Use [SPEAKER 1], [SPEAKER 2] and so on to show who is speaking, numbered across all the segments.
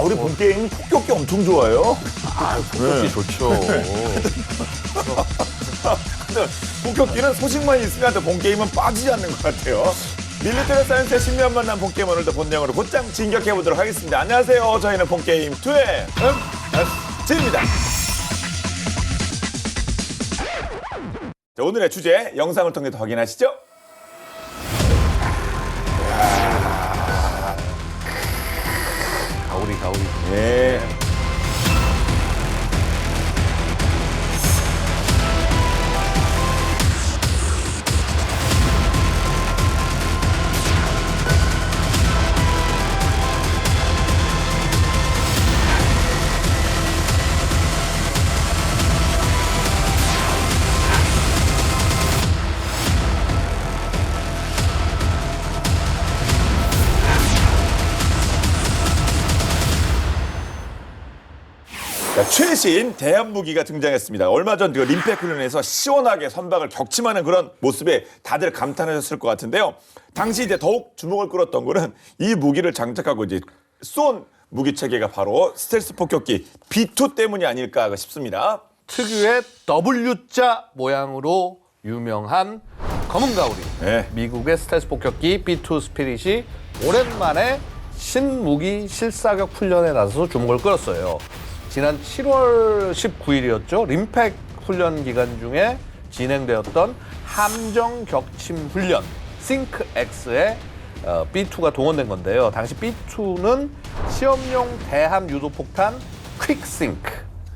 [SPEAKER 1] 우리 본 게임 폭격기 엄청 좋아요.
[SPEAKER 2] 폭격기 좋죠.
[SPEAKER 1] 근데 본격기는 소식만 있으면 본 게임은 빠지지 않는 것 같아요. 밀리터리 사이언스의 신비한 만남 본게임 오늘도 본능으로 곧장 진격해보도록 하겠습니다. 안녕하세요. 저희는 본게임 2의 MSG입니다. 자, 오늘의 주제 영상을 통해 확인하시죠.
[SPEAKER 2] 가오리.
[SPEAKER 1] 예. 자, 최신 대한 무기가 등장했습니다. 얼마 전 림팩 훈련에서 시원하게 선박을 격침하는 그런 모습에 다들 감탄하셨을 것 같은데요. 당시 이제 더욱 주목을 끌었던 거는 이 무기를 장착하고 이제 쏜 무기 체계가 바로 스텔스 폭격기 B2 때문이 아닐까 싶습니다.
[SPEAKER 2] 특유의 W자 모양으로 유명한 검은 가오리.
[SPEAKER 1] 네.
[SPEAKER 2] 미국의 스텔스 폭격기 B2 스피릿이 오랜만에 신무기 실사격 훈련에 나서서 주목을 끌었어요. 지난 7월 19일이었죠. 림팩 훈련 기간 중에 진행되었던 함정 격침 훈련 싱크X에 B2가 동원된 건데요. 당시 B2는 시험용 대함 유도 폭탄 퀵싱크.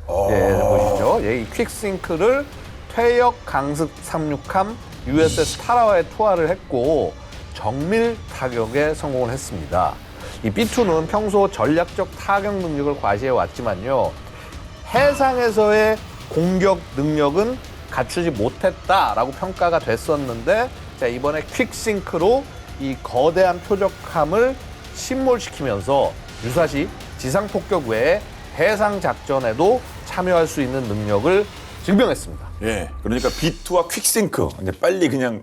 [SPEAKER 2] 보시죠. 이 퀵싱크를 퇴역 강습 상륙함 USS 타라와에 투하를 했고 정밀 타격에 성공을 했습니다. 이 B2는 평소 전략적 타격 능력을 과시해 왔지만요. 해상에서의 공격 능력은 갖추지 못했다라고 평가가 됐었는데 자, 이번에 퀵싱크로 이 거대한 표적함을 침몰시키면서 유사시 지상폭격 외에 해상 작전에도 참여할 수 있는 능력을 증명했습니다.
[SPEAKER 1] 예. 그러니까 B2와 퀵싱크. 근데 빨리 그냥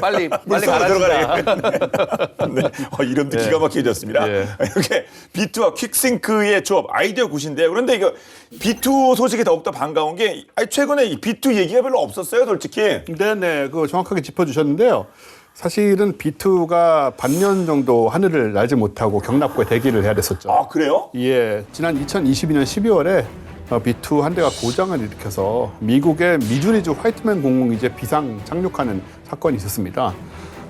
[SPEAKER 2] 빨리
[SPEAKER 1] 물속으로
[SPEAKER 2] 가라앉는다.
[SPEAKER 1] 들어가라. 네. 이름도 기가 막혀졌습니다.
[SPEAKER 2] 예.
[SPEAKER 1] 이렇게 B2와 퀵싱크의 조합 아이디어 굿인데 그런데 이거 B2 소식이 더욱더 반가운 게 최근에 이 B2 얘기가 별로 없었어요, 솔직히.
[SPEAKER 3] 네네, 그거 정확하게 짚어주셨는데요. 사실은 B2가 반년 정도 하늘을 날지 못하고 경납고에 대기를 해야 됐었죠.
[SPEAKER 1] 아, 그래요?
[SPEAKER 3] 예, 지난 2022년 12월에 B2 한 대가 고장을 일으켜서 미국의 미주리주 화이트맨 공군이 이제 비상 착륙하는 사건이 있었습니다.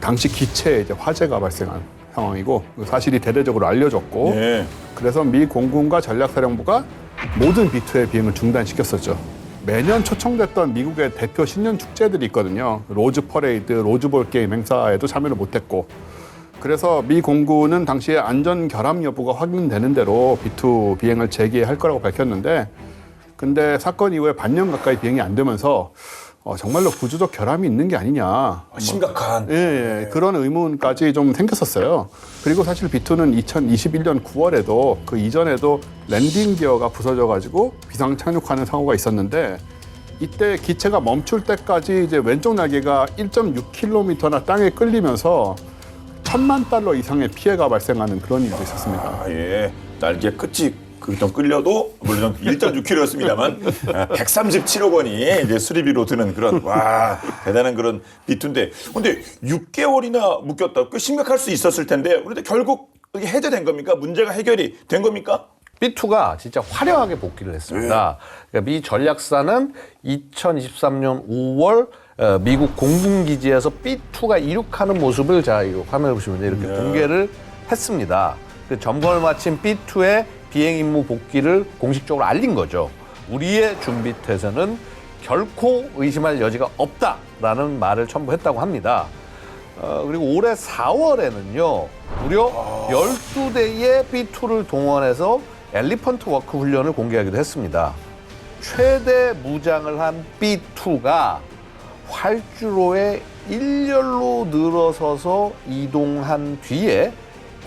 [SPEAKER 3] 당시 기체에 이제 화재가 발생한 상황이고 그 사실이 대대적으로 알려졌고
[SPEAKER 1] 예.
[SPEAKER 3] 그래서 미 공군과 전략사령부가 모든 B2의 비행을 중단시켰었죠. 매년 초청됐던 미국의 대표 신년 축제들이 있거든요. 로즈 퍼레이드, 로즈볼 게임 행사에도 참여를 못했고 그래서 미 공군은 당시에 안전 결함 여부가 확인되는 대로 B2 비행을 재개할 거라고 밝혔는데 근데 사건 이후에 반년 가까이 비행이 안 되면서 정말로 구조적 결함이 있는 게 아니냐.
[SPEAKER 1] 심각한.
[SPEAKER 3] 예, 그런 의문까지 좀 생겼었어요. 그리고 사실 B2는 2021년 9월에도 그 이전에도 랜딩 기어가 부서져가지고 비상 착륙하는 사고가 있었는데 이때 기체가 멈출 때까지 이제 왼쪽 날개가 1.6km나 땅에 끌리면서 $10,000,000 이상의 피해가 발생하는 그런 일도 있었습니다.
[SPEAKER 1] 아, 예. 날개 끝이 좀 끌려도 물론 1.6km였습니다만 137억 원이 이제 수리비로 드는 그런 대단한 그런 B2인데 근데 6개월이나 묶였다. 꽤 심각할 수 있었을 텐데 그런데 결국 이게 해제된 겁니까? 문제가 해결이 된 겁니까?
[SPEAKER 2] B2가 진짜 화려하게 복귀를 했습니다. 그러니까 미 전략사는 2023년 5월 미국 공군기지에서 B2가 이륙하는 모습을 자, 이 화면을 보시면 이렇게 공개를 했습니다. 그 점검을 마친 B2의 비행 임무 복귀를 공식적으로 알린 거죠. 우리의 준비 태세는 결코 의심할 여지가 없다라는 말을 첨부했다고 합니다. 그리고 올해 4월에는요, 무려 12대의 B2를 동원해서 엘리펀트 워크 훈련을 공개하기도 했습니다. 최대 무장을 한 B2가 활주로에 일렬로 늘어서서 이동한 뒤에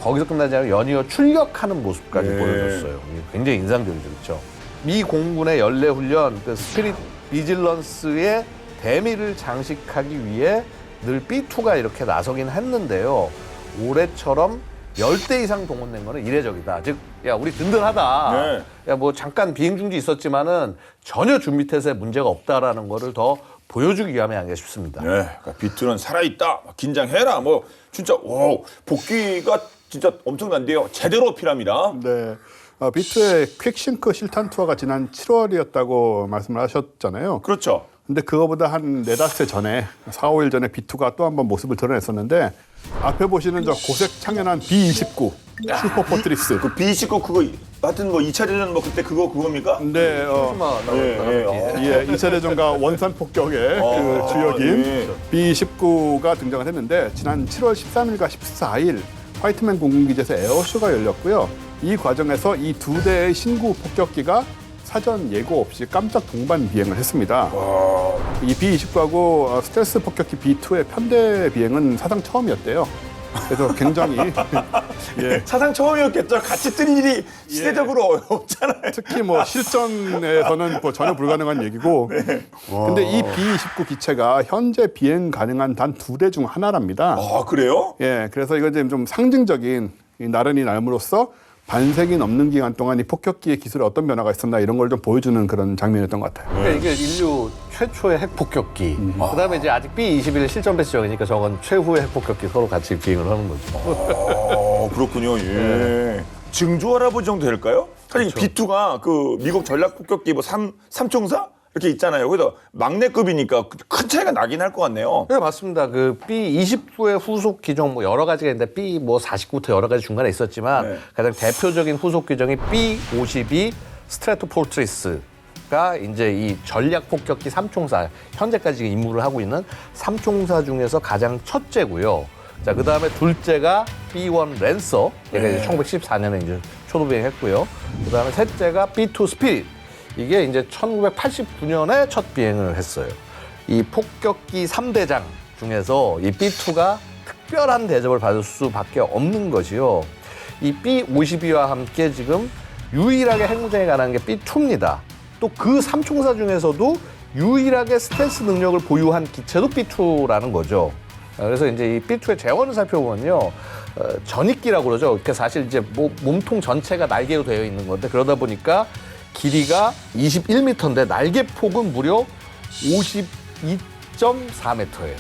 [SPEAKER 2] 거기서 끝나지 않고 연이어 출격하는 모습까지 보여줬어요. 굉장히 인상적이죠, 그렇죠? 미 공군의 연례 훈련, 그 스피릿 비질런스의 대미를 장식하기 위해 늘 B2가 이렇게 나서긴 했는데요. 올해처럼 10대 이상 동원된 거는 이례적이다. 즉, 야, 우리 든든하다.
[SPEAKER 1] 네.
[SPEAKER 2] 야, 뭐 잠깐 비행 중지 있었지만은 전혀 준비 태세에 문제가 없다라는 거를 더 보여주기 위함이 아닌가 싶습니다.
[SPEAKER 1] 네, 그러니까 비투는 살아있다. 긴장해라. 뭐 진짜 복귀가 진짜 엄청난데요. 제대로 필요합니다.
[SPEAKER 3] 네. 비트의 퀵싱크 실탄 투어가 지난 7월이었다고 말씀을 하셨잖아요.
[SPEAKER 1] 그렇죠.
[SPEAKER 3] 근데 그거보다 한 4-5해 전에 4-5일 전에 비투가 또 한 번 모습을 드러냈었는데 앞에 보시는 저 고색 창연한 B29 슈퍼 포트리스.
[SPEAKER 1] 그 B19 그거 하여튼 뭐 2차 대전 뭐 그때 그겁니까?
[SPEAKER 3] 네, 예, 2차 대전과 원산 폭격의 그 주역인
[SPEAKER 1] 예.
[SPEAKER 3] B29가 등장을 했는데 지난 7월 13일과 14일 화이트맨 공군기지에서 에어쇼가 열렸고요. 이 과정에서 이 2대의 신구 폭격기가 사전 예고 없이 깜짝 동반 비행을 했습니다. 이 B29하고 스텔스 폭격기 B2의 편대 비행은 사상 처음이었대요. 그래서 굉장히 예.
[SPEAKER 1] 사상 처음이었겠죠. 같이 뜬 일이 시대적으로 어렵잖아요.
[SPEAKER 3] 특히 뭐 실전에서는 뭐 전혀 불가능한 얘기고. 근데 이 B29 기체가 현재 비행 가능한 단 2대 중 하나랍니다.
[SPEAKER 1] 아, 그래요?
[SPEAKER 3] 예, 그래서 이거 좀 상징적인 이 나른이 날므로써 반세기 넘는 기간 동안 이 폭격기의 기술에 어떤 변화가 있었나 이런 걸 좀 보여주는 그런 장면이었던 것 같아요.
[SPEAKER 2] 그러니까 이게 인류 최초의 핵폭격기. 그다음에 이제 아직 B-21 실전 배치형이니까 저건 최후의 핵폭격기 서로 같이 비행을 하는 거죠.
[SPEAKER 1] 그렇군요. 예. 증조 할아버지 정도 될까요? 사실 B2가 그 미국 전략 폭격기 뭐 삼총사 이렇게 있잖아요. 그래서 막내급이니까 큰 차이가 나긴 할 것 같네요.
[SPEAKER 2] 네, 맞습니다. 그 B-29의 후속 기종 뭐 여러 가지가 있는데 B 뭐 49부터 여러 가지 중간에 있었지만
[SPEAKER 1] 네.
[SPEAKER 2] 가장 대표적인 후속 기종이 B-52 스트래토포트리스가 이제 이 전략 폭격기 3총사 현재까지 임무를 하고 있는 3총사 중에서 가장 첫째고요. 자, 그다음에 둘째가 B-1 랜서. 얘가 이제 1914년에 이제 초도비행했고요. 그다음에 셋째가 B-2 스피릿. 이게 이제 1989년에 첫 비행을 했어요. 이 폭격기 3대장 중에서 이 B2가 특별한 대접을 받을 수밖에 없는 것이요. 이 B-52와 함께 지금 유일하게 핵무장에 가능한 게 B2입니다. 또 그 3총사 중에서도 유일하게 스텔스 능력을 보유한 기체도 B2라는 거죠. 그래서 이제 이 B2의 재원을 살펴보면요. 전익기라고 그러죠. 그러니까 사실 이제 몸통 전체가 날개로 되어 있는 건데 그러다 보니까 길이가 21m인데 날개 폭은 무려 52.4m예요.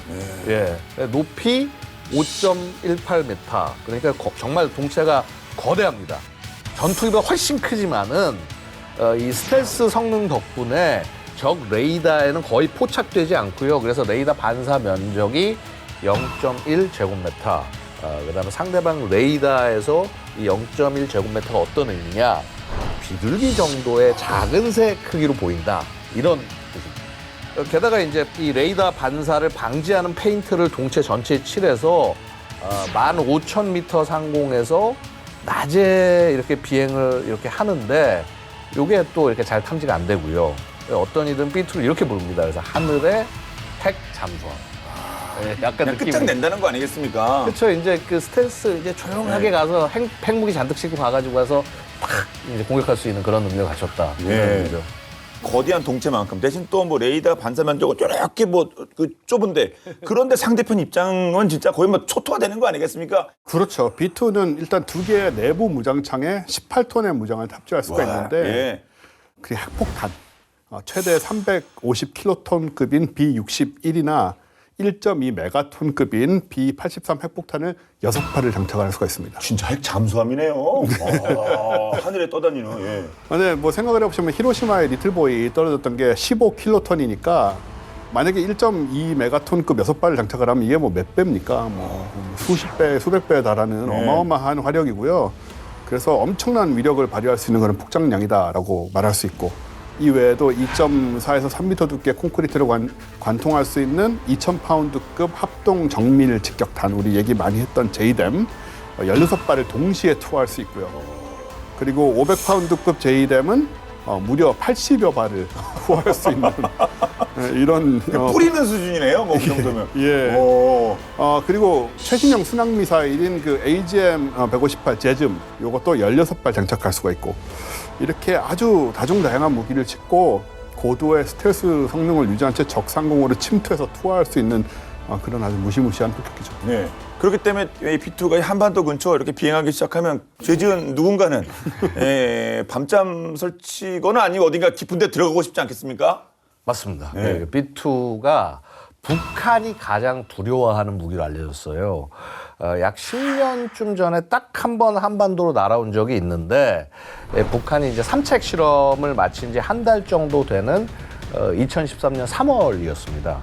[SPEAKER 2] 예. 높이 5.18m. 그러니까 정말 동체가 거대합니다. 전투기보다 훨씬 크지만은 이 스텔스 성능 덕분에 적 레이더에는 거의 포착되지 않고요. 그래서 레이더 반사 면적이 0.1제곱미터. 그다음에 상대방 레이더에서 이 0.1제곱미터가 어떤 의미냐? 비둘기 정도의 작은 새 크기로 보인다. 이런 뜻입니다. 게다가 이제 이 레이더 반사를 방지하는 페인트를 동체 전체에 칠해서 15,000m 상공에서 낮에 이렇게 비행을 이렇게 하는데 이게 또 이렇게 잘 탐지가 안 되고요. 어떤 이든 B2를 이렇게 부릅니다. 그래서 하늘의 핵 잠수함. 약간
[SPEAKER 1] 그냥
[SPEAKER 2] 느낌이.
[SPEAKER 1] 끝장낸다는 거 아니겠습니까?
[SPEAKER 2] 그렇죠. 이제 그 스텔스 이제 조용하게 가서 핵무기 잔뜩 싣고 가가지고 가서 팍 이제 공격할 수 있는 그런 능력을 갖췄다.
[SPEAKER 1] 예. 거대한 동체만큼 대신 또 뭐 레이더 반사 면적은 이렇게 뭐 그 좁은데 그런데 상대편 입장은 진짜 거의 뭐 초토화되는 거 아니겠습니까?
[SPEAKER 3] 그렇죠. B2는 일단 2개의 내부 무장창에 18톤의 무장을 탑재할 수가 있는데
[SPEAKER 1] 예.
[SPEAKER 3] 그 핵폭탄 최대 350킬로톤급인 B61이나 1.2메가톤급인 B83 핵폭탄을 6발을 장착할 수가 있습니다.
[SPEAKER 1] 진짜 핵 잠수함이네요. 하늘에 떠다니는. 예.
[SPEAKER 3] 근데 뭐 생각을 해보시면 히로시마의 리틀보이 떨어졌던 게 15킬로톤이니까 만약에 1.2메가톤급 6발을 장착을 하면 이게 뭐 몇 배입니까? 뭐 수십 배, 수백 배에 달하는 어마어마한 화력이고요. 그래서 엄청난 위력을 발휘할 수 있는 그런 폭장량이다라고 말할 수 있고 이 외에도 2.4에서 3m 두께 콘크리트를 관통할 수 있는 2,000파운드급 합동 정밀 직격탄, 우리 얘기 많이 했던 JDAM 16발을 동시에 투하할 수 있고요. 그리고 500파운드급 JDAM은 무려 80여 발을 투하할 수 있는 이런
[SPEAKER 1] 뿌리는 수준이네요. 뭐 그 정도면.
[SPEAKER 3] 예.
[SPEAKER 1] 오.
[SPEAKER 3] 그리고 최신형 순항 미사일인 그 AGM-158 제즘 요것도 16발 장착할 수가 있고 이렇게 아주 다종다양한 무기를 싣고 고도의 스텔스 성능을 유지한 채 적 상공으로 침투해서 투하할 수 있는 그런 아주 무시무시한 폭격기죠.
[SPEAKER 1] 네. 그렇기 때문에 이 B2가 한반도 근처 이렇게 비행하기 시작하면 죄지은 누군가는 밤잠 설치거나 아니면 어딘가 깊은 데 들어가고 싶지 않겠습니까?
[SPEAKER 2] 맞습니다.
[SPEAKER 1] 네.
[SPEAKER 2] B2가 북한이 가장 두려워하는 무기로 알려졌어요. 약 10년쯤 전에 딱 한 번 한반도로 날아온 적이 있는데 북한이 이제 3차 실험을 마친 지 한 달 정도 되는 2013년 3월이었습니다.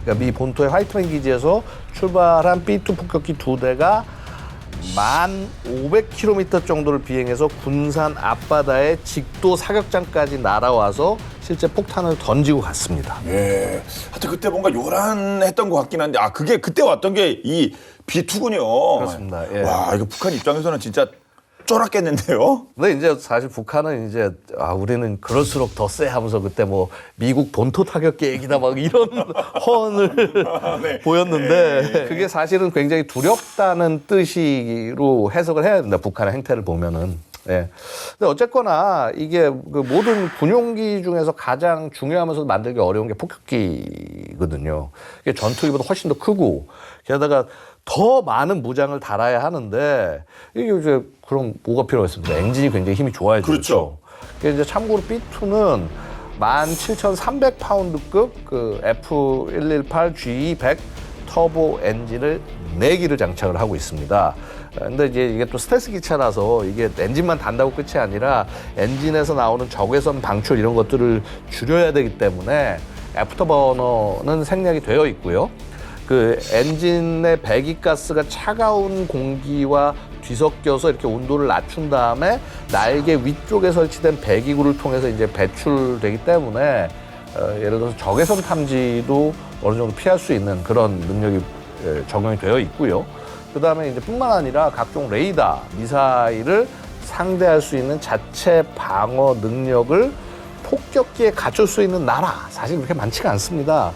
[SPEAKER 2] 그러니까 미 본토의 화이트맨 기지에서 출발한 B2 폭격기 2대가 1,500km 정도를 비행해서 군산 앞바다의 직도 사격장까지 날아와서 실제 폭탄을 던지고 갔습니다.
[SPEAKER 1] 예. 하여튼 그때 뭔가 요란했던 것 같긴 한데, 그게 그때 왔던 게 이 B2군요.
[SPEAKER 2] 그렇습니다. 예.
[SPEAKER 1] 와, 이거 북한 입장에서는 진짜 쫄았겠는데요?
[SPEAKER 2] 근데 이제 사실 북한은 이제 우리는 그럴수록 더 세 하면서 그때 뭐 미국 본토 타격 계획이다 막 이런 허언을 보였는데 그게 사실은 굉장히 두렵다는 뜻으로 해석을 해야 된다. 북한의 행태를 보면은. 예. 근데 어쨌거나 이게 그 모든 군용기 중에서 가장 중요하면서도 만들기 어려운 게 폭격기거든요. 이게 전투기보다 훨씬 더 크고 게다가 더 많은 무장을 달아야 하는데 이게 이제 그럼 뭐가 필요했습니까? 엔진이 굉장히 힘이 좋아야죠.
[SPEAKER 1] 그렇죠.
[SPEAKER 2] 그래서 이제 참고로 B2는 17,300파운드급 그 F118G100 터보 엔진을 4기를 장착을 하고 있습니다. 근데 이제 이게 또 스텔스 기차라서 이게 엔진만 단다고 끝이 아니라 엔진에서 나오는 적외선 방출 이런 것들을 줄여야 되기 때문에 애프터버너는 생략이 되어 있고요. 그 엔진의 배기가스가 차가운 공기와 뒤섞여서 이렇게 온도를 낮춘 다음에 날개 위쪽에 설치된 배기구를 통해서 이제 배출되기 때문에 예를 들어서 적외선 탐지도 어느 정도 피할 수 있는 그런 능력이 적용이 되어 있고요. 그 다음에 이제 뿐만 아니라 각종 레이더, 미사일을 상대할 수 있는 자체 방어 능력을 폭격기에 갖출 수 있는 나라 사실 그렇게 많지가 않습니다.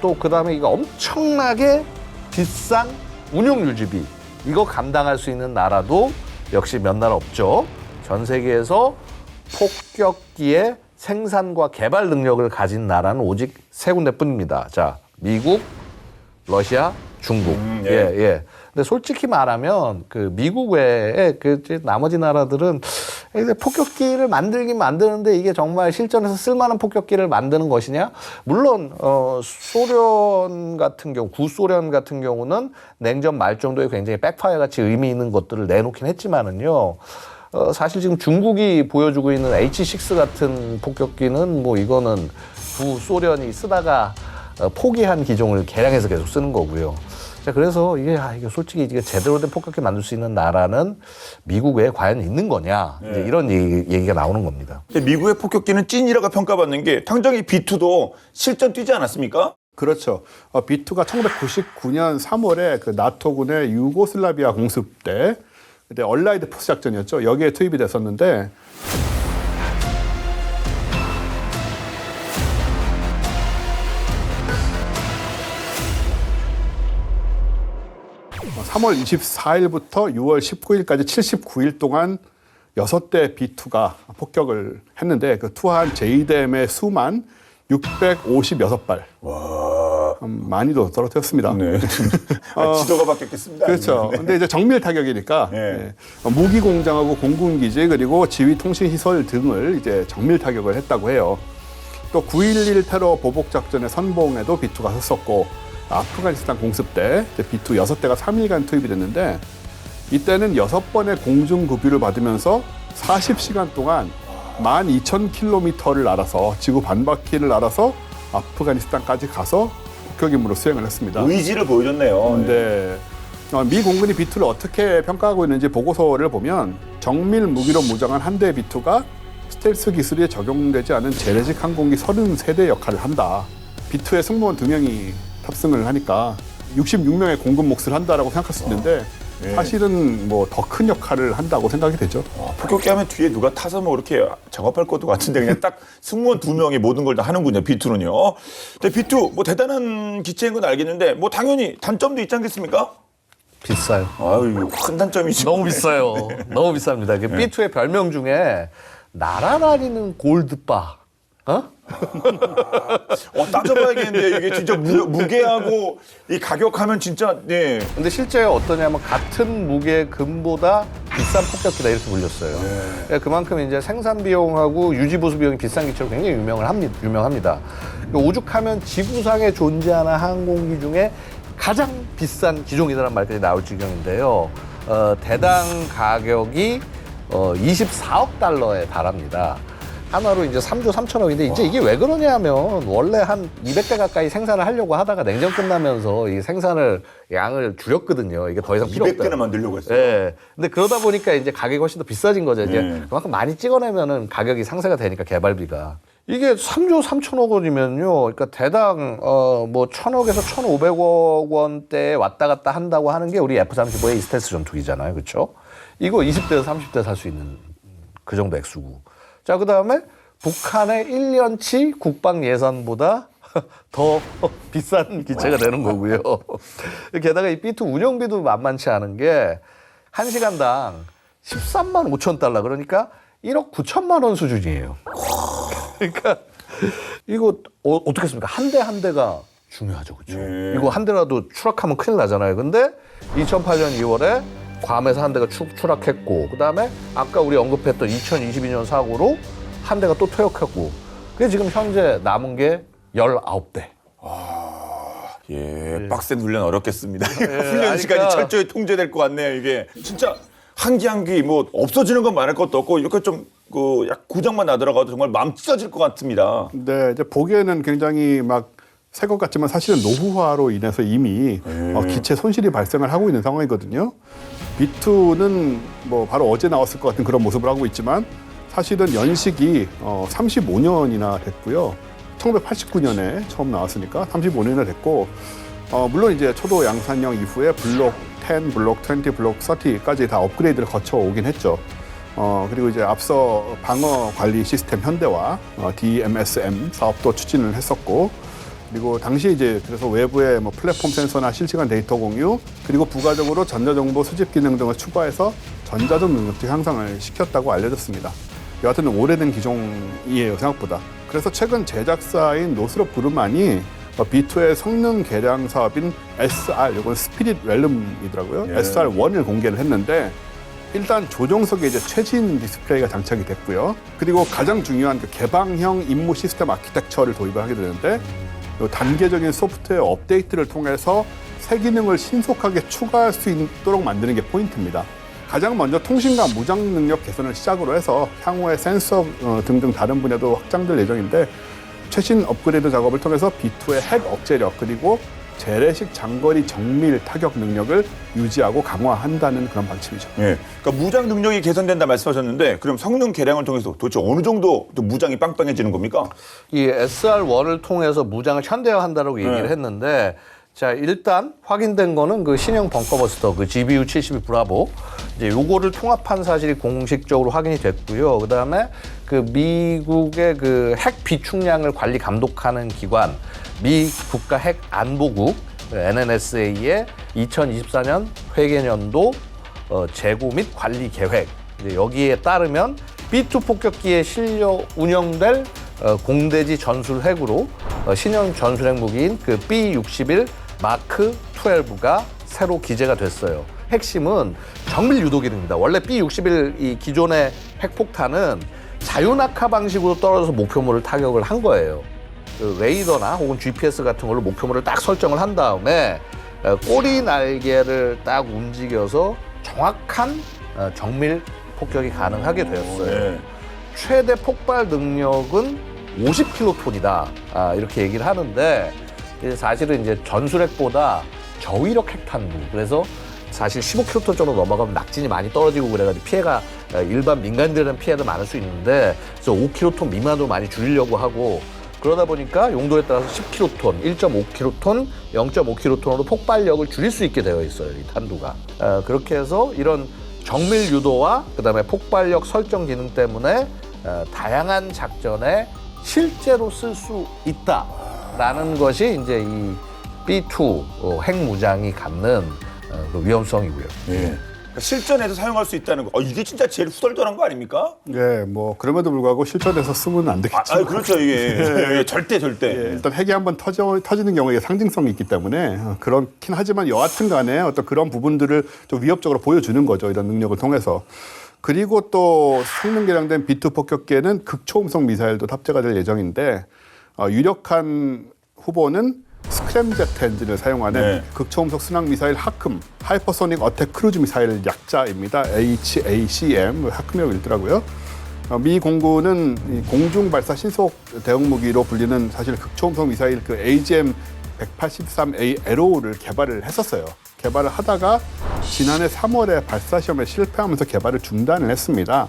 [SPEAKER 2] 또 그 다음에 이거 엄청나게 비싼 운용 유지비 이거 감당할 수 있는 나라도 역시 몇 나라 없죠. 전 세계에서 폭격기의 생산과 개발 능력을 가진 나라는 오직 3군데뿐입니다. 자, 미국, 러시아, 중국. 예. 근데 솔직히 말하면 그 미국 외에 그 나머지 나라들은 폭격기를 만들긴 만드는데 이게 정말 실전에서 쓸만한 폭격기를 만드는 것이냐? 물론 소련 같은 경우, 구소련 같은 경우는 냉전 말 정도에 굉장히 백파이어 같이 의미 있는 것들을 내놓긴 했지만은요. 사실 지금 중국이 보여주고 있는 H6 같은 폭격기는 뭐 이거는 구소련이 쓰다가 포기한 기종을 개량해서 계속 쓰는 거고요. 자, 그래서 이게 솔직히 이게 제대로 된 폭격기 만들 수 있는 나라는 미국 외에 과연 있는 거냐 이제 이런 얘기가 나오는 겁니다.
[SPEAKER 1] 미국의 폭격기는 찐이라고 평가받는 게 당장이 B2도 실전 뛰지 않았습니까?
[SPEAKER 3] 그렇죠. B2가 1999년 3월에 그 나토군의 유고슬라비아 공습 때 그때 얼라이드 포스 작전이었죠. 여기에 투입이 됐었는데 (3월 24일부터 6월 19일까지) 79일 동안 6대 B2가 폭격을 했는데 그 투하한 JDAM의 수만 656발. 많이도 떨어뜨렸습니다.
[SPEAKER 1] 네. 지도가 바뀌었겠습니다.
[SPEAKER 3] 그렇죠. 근데 이제 정밀 타격이니까
[SPEAKER 1] 네.
[SPEAKER 3] 무기 공장하고 공군 기지 그리고 지휘 통신 시설 등을 이제 정밀 타격을 했다고 해요. 또 9.11 테러 보복 작전의 선봉에도 B2가 섰었고 아프가니스탄 공습 때 B2 6대가 3일간 투입이 됐는데 이때는 6번의 공중 급유를 받으면서 40시간 동안 12,000km를 날아서 지구 반바퀴를 날아서 아프가니스탄까지 가서 폭격 임무로 수행을 했습니다.
[SPEAKER 1] 의지를 보여줬네요.
[SPEAKER 3] 근데 미 공군이 B2를 어떻게 평가하고 있는지 보고서를 보면 정밀 무기로 무장한 한 대 B2가 스텔스 기술이 적용되지 않은 재래식 항공기 33대 역할을 한다. B2에 승무원 2명이 탑승을 하니까 66명의 공군 몫을 한다라고 생각할 수 있는데 사실은 뭐 더 큰 역할을 한다고 생각이 되죠.
[SPEAKER 1] 폭격기 하면 뒤에 누가 타서 뭐 이렇게 작업할 것도 같은데 그냥 딱 승무원 2명이 모든 걸 다 하는군요. B2는요. 근데 B2 뭐 대단한 기체인 건 알겠는데 뭐 당연히 단점도 있지 않겠습니까?
[SPEAKER 2] 비싸요.
[SPEAKER 1] 아유, 큰 단점이죠.
[SPEAKER 2] 너무 비싸요. 너무 비쌉니다. B2의 별명 중에 날아다니는 골드바가
[SPEAKER 1] 따져봐야겠는데 이게 진짜 무게하고 이 가격하면 진짜 네.
[SPEAKER 2] 근데 실제 어떠냐면 같은 무게 금보다 비싼 폭격기다 이렇게 불렸어요. 그러니까 그만큼 이제 생산 비용하고 유지 보수 비용이 비싼 기체로 굉장히 유명합니다. 오죽하면 지구상에 존재하는 항공기 중에 가장 비싼 기종이라는 말까지 나올 지경인데요. 대당 가격이 24억 달러에 달합니다. 하나로 이제 3조 3천억인데 이제 이게 왜 그러냐면 원래 한 200대 가까이 생산을 하려고 하다가 냉전 끝나면서 이 생산을 양을 줄였거든요. 이게 더 이상 필요 없다.
[SPEAKER 1] 200대나 만들려고 했어요.
[SPEAKER 2] 네. 근데 그러다 보니까 이제 가격이 훨씬 더 비싸진 거죠. 이제 그만큼 많이 찍어내면은 가격이 상세가 되니까 개발비가. 이게 3조 3천억 원이면요. 그러니까 대당 뭐 1,000억에서 1,500억 원대에 왔다 갔다 한다고 하는 게 우리 F-35의 이스텔스 전투기잖아요. 그렇죠? 이거 20대에서 30대 살 수 있는 그 정도 액수고. 자, 그다음에 북한의 1년치 국방 예산보다 더 비싼 기체가 되는 거고요. 게다가 이 B2 운영비도 만만치 않은 게 1시간당 13만 5천 달러 그러니까 1억 9천만 원 수준이에요. 그러니까 이거 어떻게 했습니까? 한 대 한 대가 중요하죠. 그렇죠? 이거 한 대라도 추락하면 큰일 나잖아요. 근데 2008년 2월에 괌에서 한 대가 추락했고 그다음에 아까 우리 언급했던 2022년 사고로 한 대가 또 퇴역했고 그게 지금 현재 남은 게 19대.
[SPEAKER 1] 빡센 훈련 어렵겠습니다. 훈련
[SPEAKER 2] 그러니까
[SPEAKER 1] 시간이 철저히 통제될 것 같네요. 이게 진짜 한 기 뭐 없어지는 건 많을 것도 없고 이렇게 좀 약 고장만 나더라도 정말 마음 찢어질 것 같습니다.
[SPEAKER 3] 네, 이제 보기에는 굉장히 막 새 것 같지만 사실은 노후화로 인해서 이미 기체 손실이 발생을 하고 있는 상황이거든요. B2는 뭐 바로 어제 나왔을 것 같은 그런 모습을 하고 있지만 사실은 연식이 35년이나 됐고요. 1989년에 처음 나왔으니까 35년이나 됐고 물론 이제 초도 양산형 이후에 블록 10, 블록 20, 블록 30까지 다 업그레이드를 거쳐 오긴 했죠. 그리고 이제 앞서 방어 관리 시스템 현대화, DMSM 사업도 추진을 했었고, 그리고 당시 이제 그래서 외부의 뭐 플랫폼 센서나 실시간 데이터 공유, 그리고 부가적으로 전자정보 수집 기능 등을 추가해서 전자적 능력치 향상을 시켰다고 알려졌습니다. 여하튼 오래된 기종이에요, 생각보다. 그래서 최근 제작사인 노스롭 그룹만이 B2의 성능 개량 사업인 SR, 이건 스피릿 렐름이더라고요. SR1을 공개를 했는데 일단 조종석에 이제 최신 디스플레이가 장착이 됐고요. 그리고 가장 중요한 그 개방형 임무 시스템 아키텍처를 도입을 하게 되는데 이 단계적인 소프트웨어 업데이트를 통해서 새 기능을 신속하게 추가할 수 있도록 만드는 게 포인트입니다. 가장 먼저 통신과 무장 능력 개선을 시작으로 해서 향후에 센서 등등 다른 분야도 확장될 예정인데 최신 업그레이드 작업을 통해서 B2의 핵 억제력 그리고 재래식 장거리 정밀 타격 능력을 유지하고 강화한다는 그런 방침이죠.
[SPEAKER 1] 예. 그러니까 무장 능력이 개선된다 말씀하셨는데 그럼 성능 개량을 통해서 도대체 어느 정도 또 무장이 빵빵해지는 겁니까?
[SPEAKER 2] 이 SR1을 통해서 무장을 현대화한다라고 얘기를 했는데 자, 일단 확인된 거는 그 신형 벙커버스터 그 GBU 72 브라보 이제 요거를 통합한 사실이 공식적으로 확인이 됐고요. 그다음에 그 미국의 그 핵 비축량을 관리 감독하는 기관 미 국가 핵 안보국 NNSA의 2024년 회계년도 재고 및 관리 계획 이제 여기에 따르면 B2 폭격기에 실려 운영될 공대지 전술 핵으로 신형 전술 핵 무기인 그 B-61 마크 12가 새로 기재가 됐어요. 핵심은 정밀 유도 기능입니다. 원래 B-61 이 기존의 핵폭탄은 자유낙하 방식으로 떨어져서 목표물을 타격을 한 거예요. 그 레이더나 혹은 GPS 같은 걸로 목표물을 딱 설정을 한 다음에 꼬리 날개를 딱 움직여서 정확한 정밀 폭격이 가능하게 되었어요. 최대 폭발 능력은 50킬로톤이다. 이렇게 얘기를 하는데 사실은 이제 전술핵보다 저위력 핵탄두. 그래서 사실 15킬로톤 정도 넘어가면 낙진이 많이 떨어지고 그래가지고 피해가 일반 민간인들은 피해도 많을 수 있는데 그래서 5킬로톤 미만으로 많이 줄이려고 하고 그러다 보니까 용도에 따라서 10킬로톤, 1.5킬로톤, 0.5킬로톤으로 폭발력을 줄일 수 있게 되어 있어요. 이 탄두가. 그렇게 해서 이런 정밀 유도와 그다음에 폭발력 설정 기능 때문에 다양한 작전에 실제로 쓸 수 있다라는 것이 이제 이 B2 핵무장이 갖는 그 위험성이고요.
[SPEAKER 1] 예. 그러니까 실전에서 사용할 수 있다는 거. 이게 진짜 제일 후덜덜한 거 아닙니까?
[SPEAKER 3] 네, 뭐 그럼에도 불구하고 실전에서 쓰면 안 되겠죠.
[SPEAKER 1] 그렇죠 이게 절대.
[SPEAKER 3] 예, 일단 핵이 한번 터지는 경우에 상징성이 있기 때문에 그렇긴 하지만 여하튼간에 어떤 그런 부분들을 좀 위협적으로 보여주는 거죠. 이런 능력을 통해서. 그리고 또 성능 개량된 B2 폭격기에는 극초음속 미사일도 탑재가 될 예정인데 유력한 후보는 스크램제트 엔진을 사용하는
[SPEAKER 1] 네.
[SPEAKER 3] 극초음속 순항 미사일 하큼 하이퍼소닉 어택 크루즈 미사일 약자입니다. HACM 하큼이라고 읽더라고요. 미 공군은 이 공중 발사 신속 대응 무기로 불리는 사실 극초음속 미사일 그 AGM-183A 에로우를 개발을 했었어요. 개발을 하다가 지난해 3월에 발사 시험에 실패하면서 개발을 중단을 했습니다.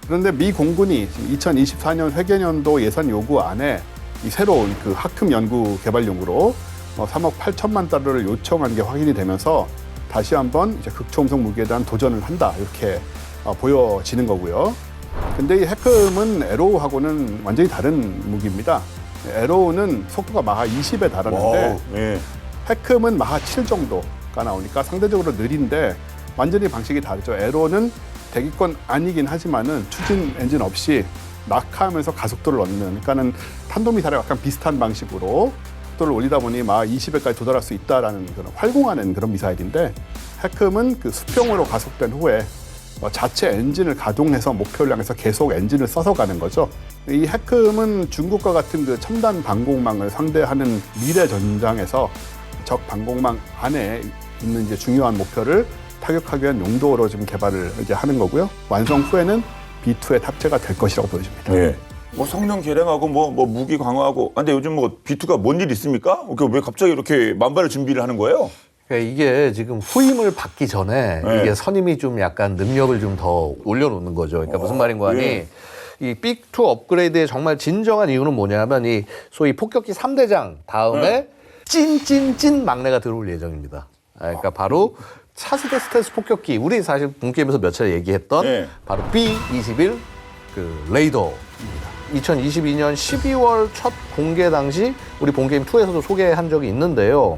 [SPEAKER 3] 그런데 미 공군이 2024년 회계년도 예산 요구 안에 이 새로운 그 하큼 연구 개발용으로 3억 8천만 달러를 요청한 게 확인이 되면서 다시 한번 이제 극초음속 무기에 대한 도전을 한다 이렇게 보여지는 거고요. 근데 이 해큼은 에로우하고는 완전히 다른 무기입니다. 에로우는 속도가 마하 20에 달하는데
[SPEAKER 1] 네.
[SPEAKER 3] 해큼은 마하 7 정도가 나오니까 상대적으로 느린데 완전히 방식이 다르죠. 에로우는 대기권 아니긴 하지만은 추진 엔진 없이 낙하하면서 가속도를 얻는, 그러니까는 탄도미사일과 약간 비슷한 방식으로 속도를 올리다 보니 마하 20에까지 도달할 수 있다라는 그런 활공하는 그런 미사일인데 해큼은 그 수평으로 가속된 후에 자체 엔진을 가동해서 목표를 향해서 계속 엔진을 써서 가는 거죠. 이 해큼은 중국과 같은 그 첨단 방공망을 상대하는 미래 전장에서 적 방공망 안에 있는 이제 중요한 목표를 타격하기 위한 용도로 지금 개발을 이제 하는 거고요. 완성 후에는 B2에 탑재가 될 것이라고 보여집니다.
[SPEAKER 1] 네. 뭐 성능 개량하고 뭐 무기 강화하고. 근데 요즘 뭐 B2가 뭔 일 있습니까? 왜 갑자기 이렇게 만발의 준비를 하는 거예요?
[SPEAKER 2] 그러니까 이게 지금 후임을 받기 전에
[SPEAKER 1] 네.
[SPEAKER 2] 이게 선임이 좀 약간 능력을 좀 더 올려놓는 거죠. 그러니까 무슨 말인가 하니
[SPEAKER 1] 예.
[SPEAKER 2] 이 B2 업그레이드의 정말 진정한 이유는 뭐냐면 이 소위 폭격기 3대장 다음에 찐 막내가 들어올 예정입니다. 그러니까 바로 차세대 스텔스 폭격기, 우리 사실 본게임에서 몇 차례 얘기했던
[SPEAKER 1] 네.
[SPEAKER 2] 바로 B-21 그 레이더입니다. 2022년 12월 첫 공개 당시 우리 본게임 2에서도 소개한 적이 있는데요.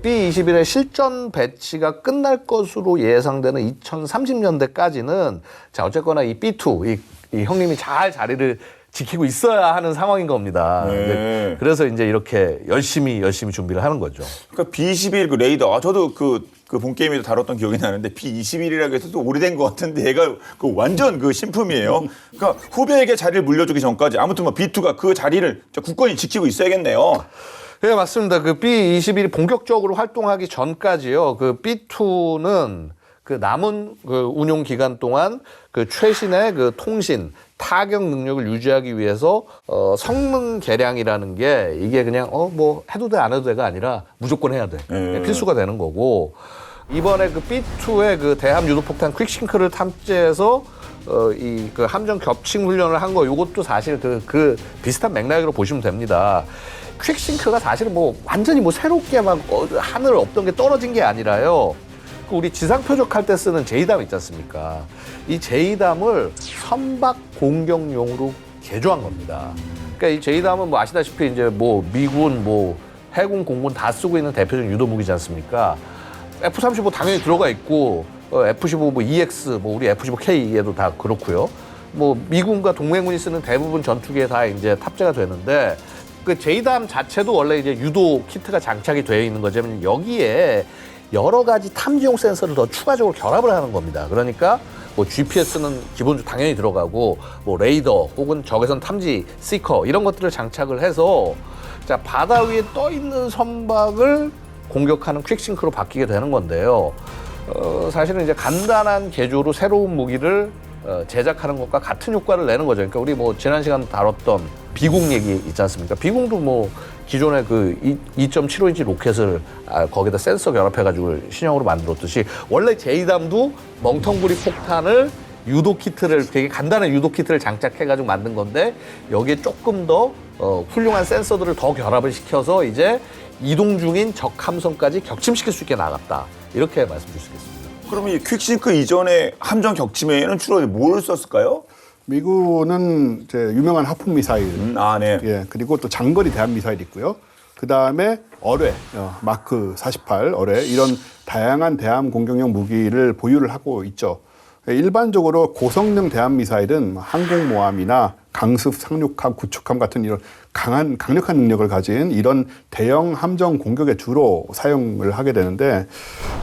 [SPEAKER 2] B-21의 실전 배치가 끝날 것으로 예상되는 2030년대까지는 자 어쨌거나 이 B2 이 형님이 잘 자리를 지키고 있어야 하는 상황인 겁니다.
[SPEAKER 1] 네.
[SPEAKER 2] 그래서 이제 이렇게 열심히 준비를 하는 거죠.
[SPEAKER 1] 그러니까 B21 그 레이더. 저도 그 본게임에도 다뤘던 기억이 나는데 B21이라고 해서 또 오래된 것 같은데 얘가 그 완전 그 신품이에요. 그러니까 후배에게 자리를 물려주기 전까지 아무튼 뭐 B2가 그 자리를 굳건히 지키고 있어야겠네요.
[SPEAKER 2] 네, 맞습니다. 그 B21이 본격적으로 활동하기 전까지요. 그 B2는 그 남은 그 운용 기간 동안 그 최신의 그 통신 타격 능력을 유지하기 위해서 성능 개량이라는 게 이게 그냥 뭐 해도 돼 안 해도 돼가 아니라 무조건 해야 돼. 필수가 되는 거고 이번에 그 B2의 그 대함 유도폭탄 퀵싱크를 탑재해서 이 그 함정 겹칭 훈련을 한 거 이것도 사실 그 비슷한 맥락으로 보시면 됩니다. 퀵싱크가 사실은 뭐 완전히 뭐 새롭게 막 하늘 없던 게 떨어진 게 아니라요. 우리 지상 표적할 때 쓰는 제이담 있지 않습니까? 이 제이담을 선박 공격용으로 개조한 겁니다. 그러니까 이 제이담은 뭐 아시다시피 이제 뭐 미군, 뭐 해군, 공군 다 쓰고 있는 대표적인 유도 무기지 않습니까? F-35 당연히 들어가 있고 F-15 뭐 EX, 뭐 우리 F-15K에도 다 그렇고요. 뭐 미군과 동맹군이 쓰는 대부분 전투기에 다 이제 탑재가 되는데 그 제이담 자체도 원래 이제 유도 키트가 장착이 되어 있는 거지만 여기에 여러 가지 탐지용 센서를 더 추가적으로 결합을 하는 겁니다. 그러니까 뭐 GPS는 기본적으로 당연히 들어가고 뭐 레이더 혹은 적외선 탐지 시커 이런 것들을 장착을 해서 자 바다 위에 떠 있는 선박을 공격하는 퀵싱크로 바뀌게 되는 건데요. 사실은 이제 간단한 개조로 새로운 무기를 제작하는 것과 같은 효과를 내는 거죠. 그러니까 우리 뭐 지난 시간 다뤘던 비공 얘기 있지 않습니까? 비공도 뭐 기존의 그 2.75인치 로켓을 거기다 센서 결합해가지고 신형으로 만들었듯이 원래 제이담도 멍텅구리 폭탄을 유도 키트를 되게 간단한 유도 키트를 장착해가지고 만든 건데 여기에 조금 더 훌륭한 센서들을 더 결합을 시켜서 이제 이동 중인 적 함선까지 격침시킬 수 있게 나갔다. 이렇게 말씀드릴 수 있겠습니다.
[SPEAKER 1] 그러면 이 퀵싱크 이전에 함정 격침에는 주로 뭘 썼을까요?
[SPEAKER 3] 미군은 이제 유명한 하품 미사일,
[SPEAKER 1] 네.
[SPEAKER 3] 예, 그리고 또 장거리 대함 미사일 있고요. 그 다음에 어뢰, 마크 48 어뢰 이런 다양한 대함 공격용 무기를 보유를 하고 있죠. 일반적으로 고성능 대함 미사일은 항공모함이나 강습 상륙함, 구축함 같은 이런 강력한 능력을 가진 이런 대형 함정 공격에 주로 사용을 하게 되는데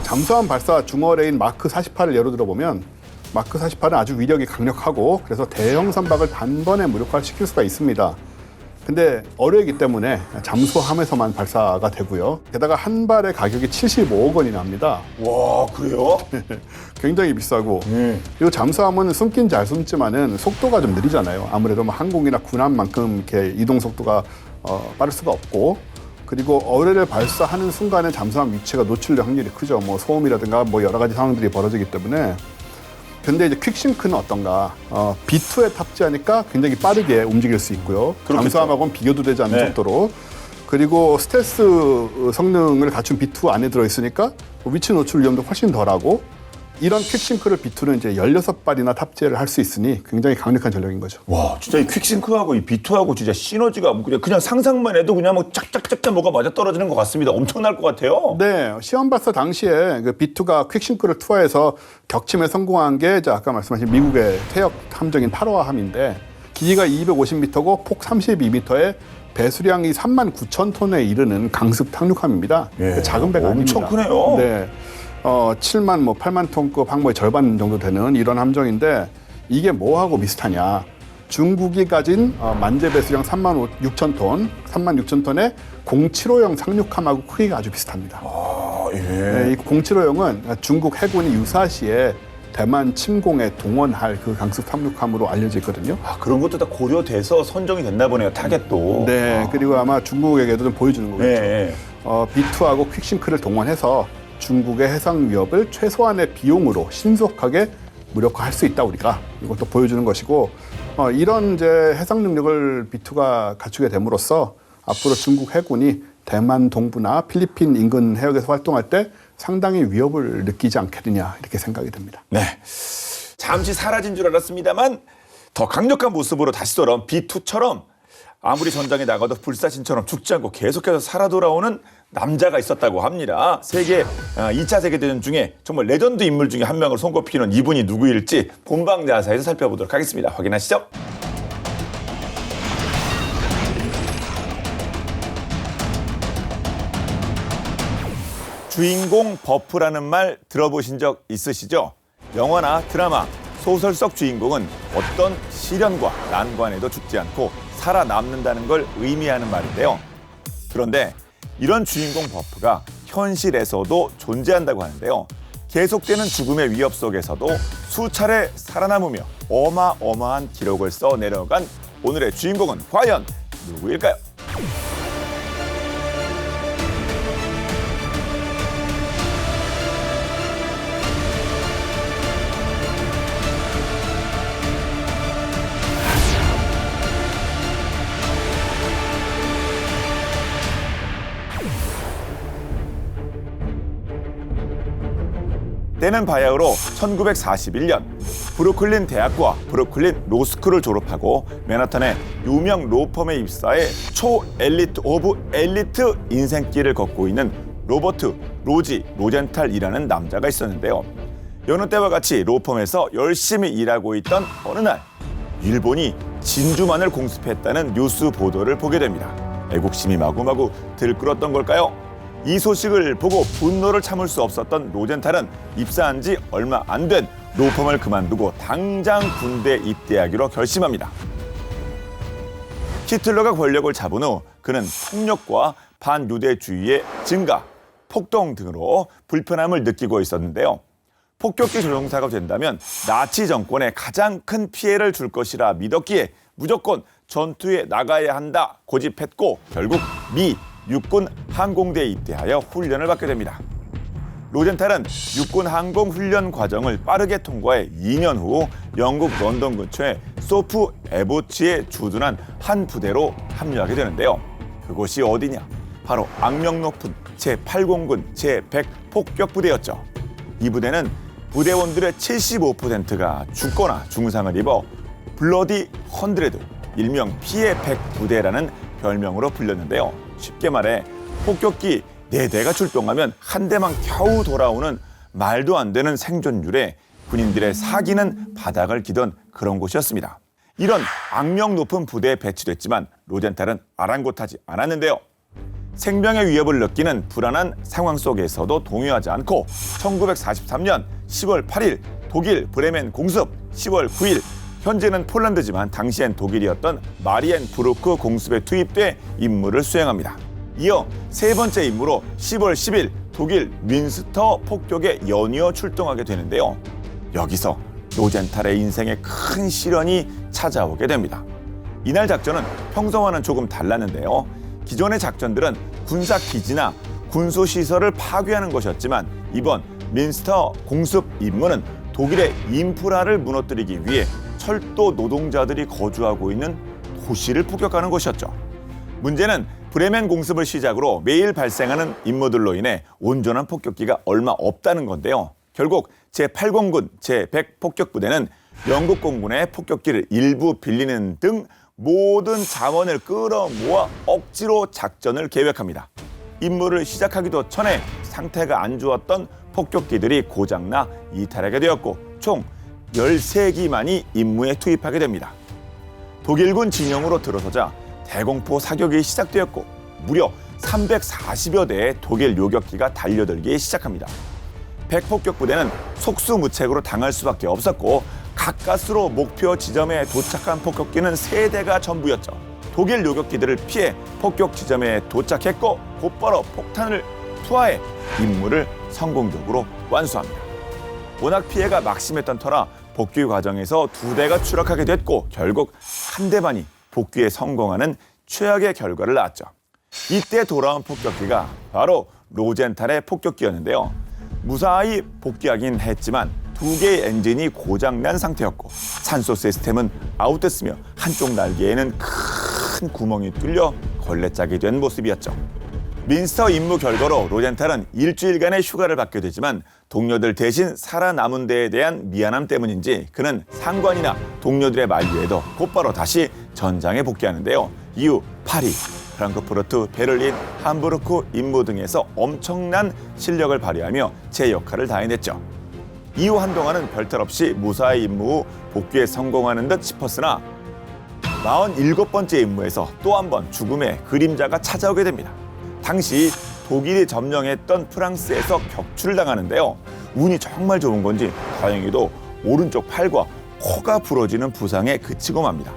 [SPEAKER 3] 잠수함 발사 중어뢰인 마크 48을 예로 들어보면 마크 48은 아주 위력이 강력하고 그래서 대형 선박을 단번에 무력화시킬 수가 있습니다. 근데 어뢰이기 때문에 잠수함에서만 발사가 되고요. 게다가 한 발의 가격이 75억 원이나 합니다.
[SPEAKER 1] 와, 그래요?
[SPEAKER 3] 굉장히 비싸고 그리고 잠수함은 숨긴 잘 숨지만은 속도가 좀 느리잖아요. 아무래도 뭐 항공이나 군함만큼 이렇게 이동 속도가 빠를 수가 없고 그리고 어뢰를 발사하는 순간에 잠수함 위치가 노출될 확률이 크죠. 뭐 소음이라든가 뭐 여러 가지 상황들이 벌어지기 때문에. 근데 이제 퀵싱크는 어떤가? B2에 탑재하니까 굉장히 빠르게 움직일 수 있고요.
[SPEAKER 1] 그렇겠죠.
[SPEAKER 3] 잠수함하고는 비교도 되지 않는
[SPEAKER 1] 네.
[SPEAKER 3] 속도로. 그리고 스텔스 성능을 갖춘 B2 안에 들어있으니까 위치 노출 위험도 훨씬 덜하고 이런 퀵싱크를 B2는 이제 16발이나 탑재를 할 수 있으니 굉장히 강력한 전력인 거죠.
[SPEAKER 1] 와, 진짜 이 퀵싱크하고 이 B2하고 진짜 시너지가 그냥 상상만 해도 그냥 뭐 짝짝짝짝 뭐가 맞아 떨어지는 것 같습니다. 엄청날 것 같아요.
[SPEAKER 3] 네, 시험 발사 당시에 그 B2가 퀵싱크를 투하해서 격침에 성공한 게 이제 아까 말씀하신 미국의 퇴역 함정인 타로아함인데 길이가 250m고 폭 32m에 배수량이 39,000톤에 이르는 강습 탕륙함입니다.
[SPEAKER 1] 예,
[SPEAKER 3] 작은 배가
[SPEAKER 1] 엄청
[SPEAKER 3] 아닙니다.
[SPEAKER 1] 크네요.
[SPEAKER 3] 네. 7만 뭐 8만 톤급 항모의 절반 정도 되는 이런 함정인데 이게 뭐하고 비슷하냐? 중국이 가진 만재 배수량 3만 6천 톤, 3만 6천 톤의 075형 상륙함하고 크기가 아주 비슷합니다.
[SPEAKER 1] 아, 예.
[SPEAKER 3] 네, 이 075형은 중국 해군이 유사시에 대만 침공에 동원할 그 강습 상륙함으로 알려져 있거든요.
[SPEAKER 1] 아, 그런 것도 다 고려돼서 선정이 됐나 보네요. 타겟도.
[SPEAKER 3] 네, 그리고 아마 중국에게도 좀 보여주는 거겠죠.
[SPEAKER 1] 네.
[SPEAKER 3] B2하고 퀵싱크를 동원해서 중국의 해상 위협을 최소한의 비용으로 신속하게 무력화할 수 있다 우리가 이것도 보여주는 것이고 이런 이제 해상 능력을 B2가 갖추게 됨으로써 앞으로 중국 해군이 대만 동부나 필리핀 인근 해역에서 활동할 때 상당히 위협을 느끼지 않겠느냐 이렇게 생각이 됩니다.
[SPEAKER 1] 네. 잠시 사라진 줄 알았습니다만 더 강력한 모습으로 다시 돌아온 B2처럼 아무리 전장에 나가도 불사신처럼 죽지 않고 계속해서 살아 돌아오는 남자가 있었다고 합니다. 2차 세계대전 중에 정말 레전드 인물 중에 한 명으로 손꼽히는 이분이 누구일지 본방자사에서 살펴보도록 하겠습니다. 확인하시죠. 주인공 버프라는 말 들어보신 적 있으시죠? 영화나 드라마, 소설 속 주인공은 어떤 시련과 난관에도 죽지 않고 살아남는다는 걸 의미하는 말인데요. 그런데 이런 주인공 버프가 현실에서도 존재한다고 하는데요. 계속되는 죽음의 위협 속에서도 수차례 살아남으며 어마어마한 기록을 써내려간 오늘의 주인공은 과연 누구일까요? 때는 바야흐로 1941년 브루클린 대학과 브루클린 로스쿨을 졸업하고 맨하탄의 유명 로펌에 입사해 초엘리트 오브 엘리트 인생길을 걷고 있는 로버트 로지 로젠탈이라는 남자가 있었는데요. 여느 때와 같이 로펌에서 열심히 일하고 있던 어느 날 일본이 진주만을 공습했다는 뉴스 보도를 보게 됩니다. 애국심이 마구마구 들끓었던 걸까요? 이 소식을 보고 분노를 참을 수 없었던 로젠탈은 입사한 지 얼마 안 된 로펌을 그만두고 당장 군대 입대하기로 결심합니다. 히틀러가 권력을 잡은 후 그는 폭력과 반유대주의의 증가, 폭동 등으로 불편함을 느끼고 있었는데요. 폭격기 조종사가 된다면 나치 정권에 가장 큰 피해를 줄 것이라 믿었기에 무조건 전투에 나가야 한다 고집했고 결국 미 육군 항공대에 입대하여 훈련을 받게 됩니다. 로젠탈은 육군 항공 훈련 과정을 빠르게 통과해 2년 후 영국 런던 근처의 소프 에보치에 주둔한 한 부대로 합류하게 되는데요. 그곳이 어디냐? 바로 악명 높은 제8공군 제100 폭격부대였죠. 이 부대는 부대원들의 75%가 죽거나 중상을 입어 블러디 헌드레드, 일명 피해 100 부대라는 별명으로 불렸는데요. 쉽게 말해 폭격기 4대가 출동하면 한 대만 겨우 돌아오는 말도 안 되는 생존율에 군인들의 사기는 바닥을 기던 그런 곳이었습니다. 이런 악명 높은 부대에 배치됐지만 로젠탈은 아랑곳하지 않았는데요. 생명의 위협을 느끼는 불안한 상황 속에서도 동요하지 않고 1943년 10월 8일 독일 브레멘 공습, 10월 9일 현재는 폴란드지만 당시엔 독일이었던 마리엔부르크 공습에 투입돼 임무를 수행합니다. 이어 세 번째 임무로 10월 10일 독일 민스터 폭격에 연이어 출동하게 되는데요. 여기서 로젠탈의 인생에 큰 시련이 찾아오게 됩니다. 이날 작전은 평소와는 조금 달랐는데요. 기존의 작전들은 군사 기지나 군소시설을 파괴하는 것이었지만 이번 민스터 공습 임무는 독일의 인프라를 무너뜨리기 위해 철도 노동자들이 거주하고 있는 도시를 폭격하는 것이었죠. 문제는 브레멘 공습을 시작으로 매일 발생하는 임무들로 인해 온전한 폭격기가 얼마 없다는 건데요. 결국 제8공군 제100 폭격부대는 영국 공군의 폭격기를 일부 빌리는 등 모든 자원을 끌어모아 억지로 작전을 계획합니다. 임무를 시작하기도 전에 상태가 안 좋았던 폭격기들이 고장나 이탈하게 되었고 총 13기만이 임무에 투입하게 됩니다. 독일군 진영으로 들어서자 대공포 사격이 시작되었고 무려 340여 대의 독일 요격기가 달려들기 시작합니다. 백폭격부대는 속수무책으로 당할 수밖에 없었고 가까스로 목표 지점에 도착한 폭격기는 3대가 전부였죠. 독일 요격기들을 피해 폭격 지점에 도착했고 곧바로 폭탄을 투하해 임무를 성공적으로 완수합니다. 워낙 피해가 막심했던 터라 복귀 과정에서 2대가 추락하게 됐고 결국 1대만이 복귀에 성공하는 최악의 결과를 낳았죠. 이때 돌아온 폭격기가 바로 로젠탈의 폭격기였는데요. 무사히 복귀하긴 했지만 2개의 엔진이 고장난 상태였고 산소 시스템은 아웃됐으며 한쪽 날개에는 큰 구멍이 뚫려 걸레짝이 된 모습이었죠. 민스터 임무 결과로 로젠탈은 일주일간의 휴가를 받게 되지만 동료들 대신 살아남은 데에 대한 미안함 때문인지 그는 상관이나 동료들의 만류에도 곧바로 다시 전장에 복귀하는데요. 이후 파리, 프랑크푸르트, 베를린, 함부르크 임무 등에서 엄청난 실력을 발휘하며 제 역할을 다해냈죠. 이후 한동안은 별탈 없이 무사히 임무 후 복귀에 성공하는 듯 싶었으나 47번째 임무에서 또 한 번 죽음의 그림자가 찾아오게 됩니다. 당시 독일이 점령했던 프랑스에서 격추를 당하는데요. 운이 정말 좋은 건지 다행히도 오른쪽 팔과 코가 부러지는 부상에 그치고 맙니다.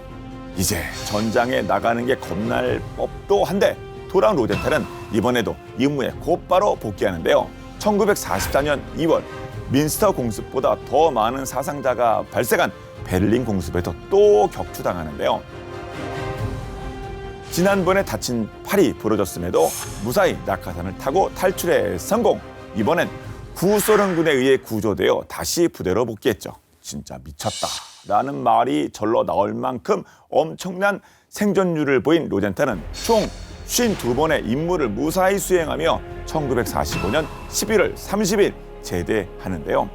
[SPEAKER 1] 이제 전장에 나가는 게 겁날 법도 한데 돌아온 로젠탈은 이번에도 임무에 곧바로 복귀하는데요. 1944년 2월 민스터 공습보다 더 많은 사상자가 발생한 베를린 공습에도 또 격추당하는데요. 지난번에 다친 팔이 부러졌음에도 무사히 낙하산을 타고 탈출에 성공. 이번엔 구소련군에 의해 구조되어 다시 부대로 복귀했죠. 진짜 미쳤다 라는 말이 절로 나올 만큼 엄청난 생존율을 보인 로젠탈은 총 52번의 임무를 무사히 수행하며 1945년 11월 30일 제대하는데요.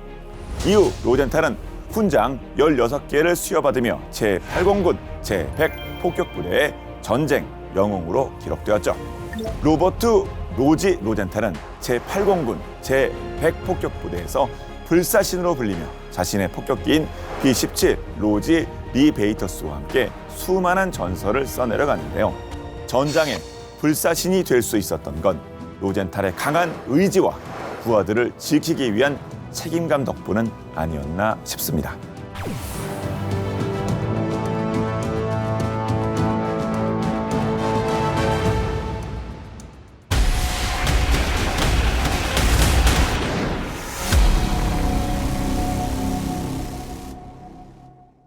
[SPEAKER 1] 이후 로젠탈은 훈장 16개를 수여받으며 제8공군 제100 폭격부대의 전쟁 영웅으로 기록되었죠. 로버트 로지 로젠탈은 제8공군 제100 폭격부대에서 불사신으로 불리며 자신의 폭격기인 B-17 로지 리 베이터스와 함께 수많은 전설을 써내려가는데요. 전장에 불사신이 될 수 있었던 건 로젠탈의 강한 의지와 부하들을 지키기 위한 책임감 덕분은 아니었나 싶습니다.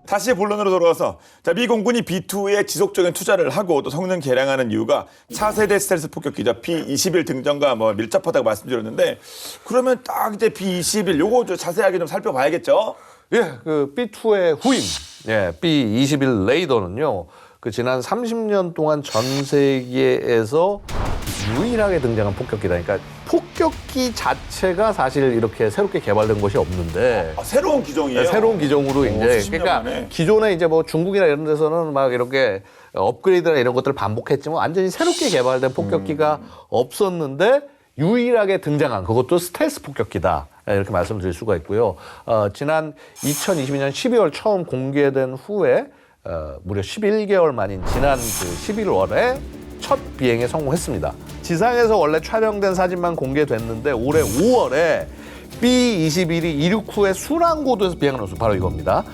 [SPEAKER 1] 다시 본론으로 돌아와서 미 공군이 B-2에 지속적인 투자를 하고 또 성능 개량하는 이유가 차세대 스텔스 폭격기죠. B-21 등장과 밀접하다고 말씀드렸는데 그러면 딱 이제 B-21 요거 좀 자세하게 좀 살펴봐야겠죠.
[SPEAKER 2] 예, 그 B-2의 후임, 예, B-21 레이더는요, 그 지난 30년 동안 전 세계에서 유일하게 등장한 폭격기다. 그러니까 폭격기 자체가 사실 이렇게 새롭게 개발된 것이 없는데
[SPEAKER 1] 새로운 기종이에요.
[SPEAKER 2] 네, 새로운 기종으로 이제
[SPEAKER 1] 수십 년
[SPEAKER 2] 그러니까
[SPEAKER 1] 만에.
[SPEAKER 2] 기존에 이제 뭐 중국이나 이런 데서는 막 이렇게 업그레이드나 이런 것들을 반복했지만 완전히 새롭게 개발된 폭격기가 없었는데 유일하게 등장한 그것도 스텔스 폭격기다. 이렇게 말씀드릴 수가 있고요. 지난 2022년 12월 처음 공개된 후에 무려 11개월 만인 지난 그 11월에 첫 비행에 성공했습니다. 지상에서 원래 촬영된 사진만 공개됐는데 올해 5월에 B-21이 이륙 후에 수랑고도에서 비행하는 모습 바로 이겁니다.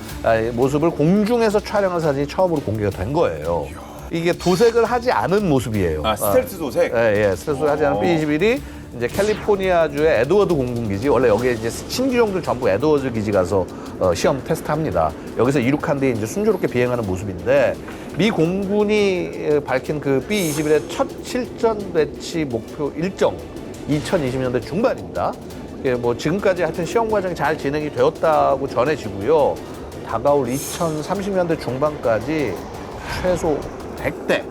[SPEAKER 2] 이 모습을 공중에서 촬영한 사진이 처음으로 공개가 된 거예요. 이게 도색을 하지 않은 모습이에요.
[SPEAKER 1] 스텔스 도색?
[SPEAKER 2] 예, 스텔스를 하지 않은 B-21이 이제 캘리포니아주의 에드워드 공군기지, 원래 여기에 이제 신기종들 전부 에드워드 기지 가서 시험 테스트합니다. 여기서 이륙한 뒤에 이제 순조롭게 비행하는 모습인데 미 공군이 밝힌 그 B-21의 첫 실전 배치 목표 일정 2020년대 중반입니다. 뭐 지금까지 하여튼 시험 과정이 잘 진행이 되었다고 전해지고요. 다가올 2030년대 중반까지 최소 100대,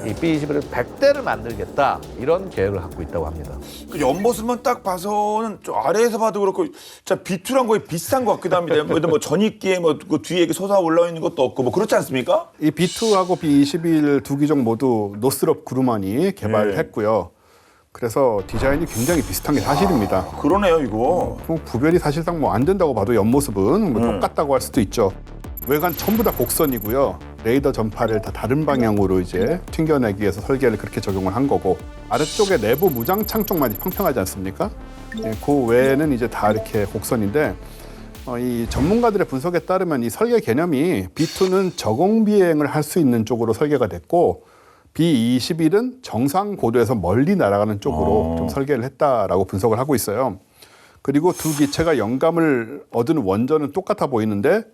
[SPEAKER 2] 이 B-21을 100대를 만들겠다 이런 계획을 갖고 있다고 합니다.
[SPEAKER 1] 그 옆모습만 딱 봐서는 좀 아래에서 봐도 그렇고 진짜 B2랑 거의 비슷한 것 같기도 합니다. 뭐 전입기에 뭐 그 뒤에 이렇게 솟아 올라 있는 것도 없고 뭐 그렇지 않습니까?
[SPEAKER 3] 이 B2하고 B-21 두 기종 모두 노스롭 그루먼이 개발했고요. 그래서 디자인이 굉장히 비슷한 게 사실입니다.
[SPEAKER 1] 그러네요, 이거.
[SPEAKER 3] 구별이 사실상 뭐 안 된다고 봐도 옆모습은 뭐 똑같다고 할 수도 있죠. 외관 전부 다 곡선이고요. 레이더 전파를 다 다른 방향으로 이제 튕겨내기 위해서 설계를 그렇게 적용을 한 거고, 아래쪽에 내부 무장창 쪽만 평평하지 않습니까? 예, 그 외에는 이제 다 이렇게 곡선인데, 이 전문가들의 분석에 따르면 이 설계 개념이 B2는 저공 비행을 할 수 있는 쪽으로 설계가 됐고, B-21은 정상 고도에서 멀리 날아가는 쪽으로 좀 설계를 했다라고 분석을 하고 있어요. 그리고 두 기체가 영감을 얻은 원전은 똑같아 보이는데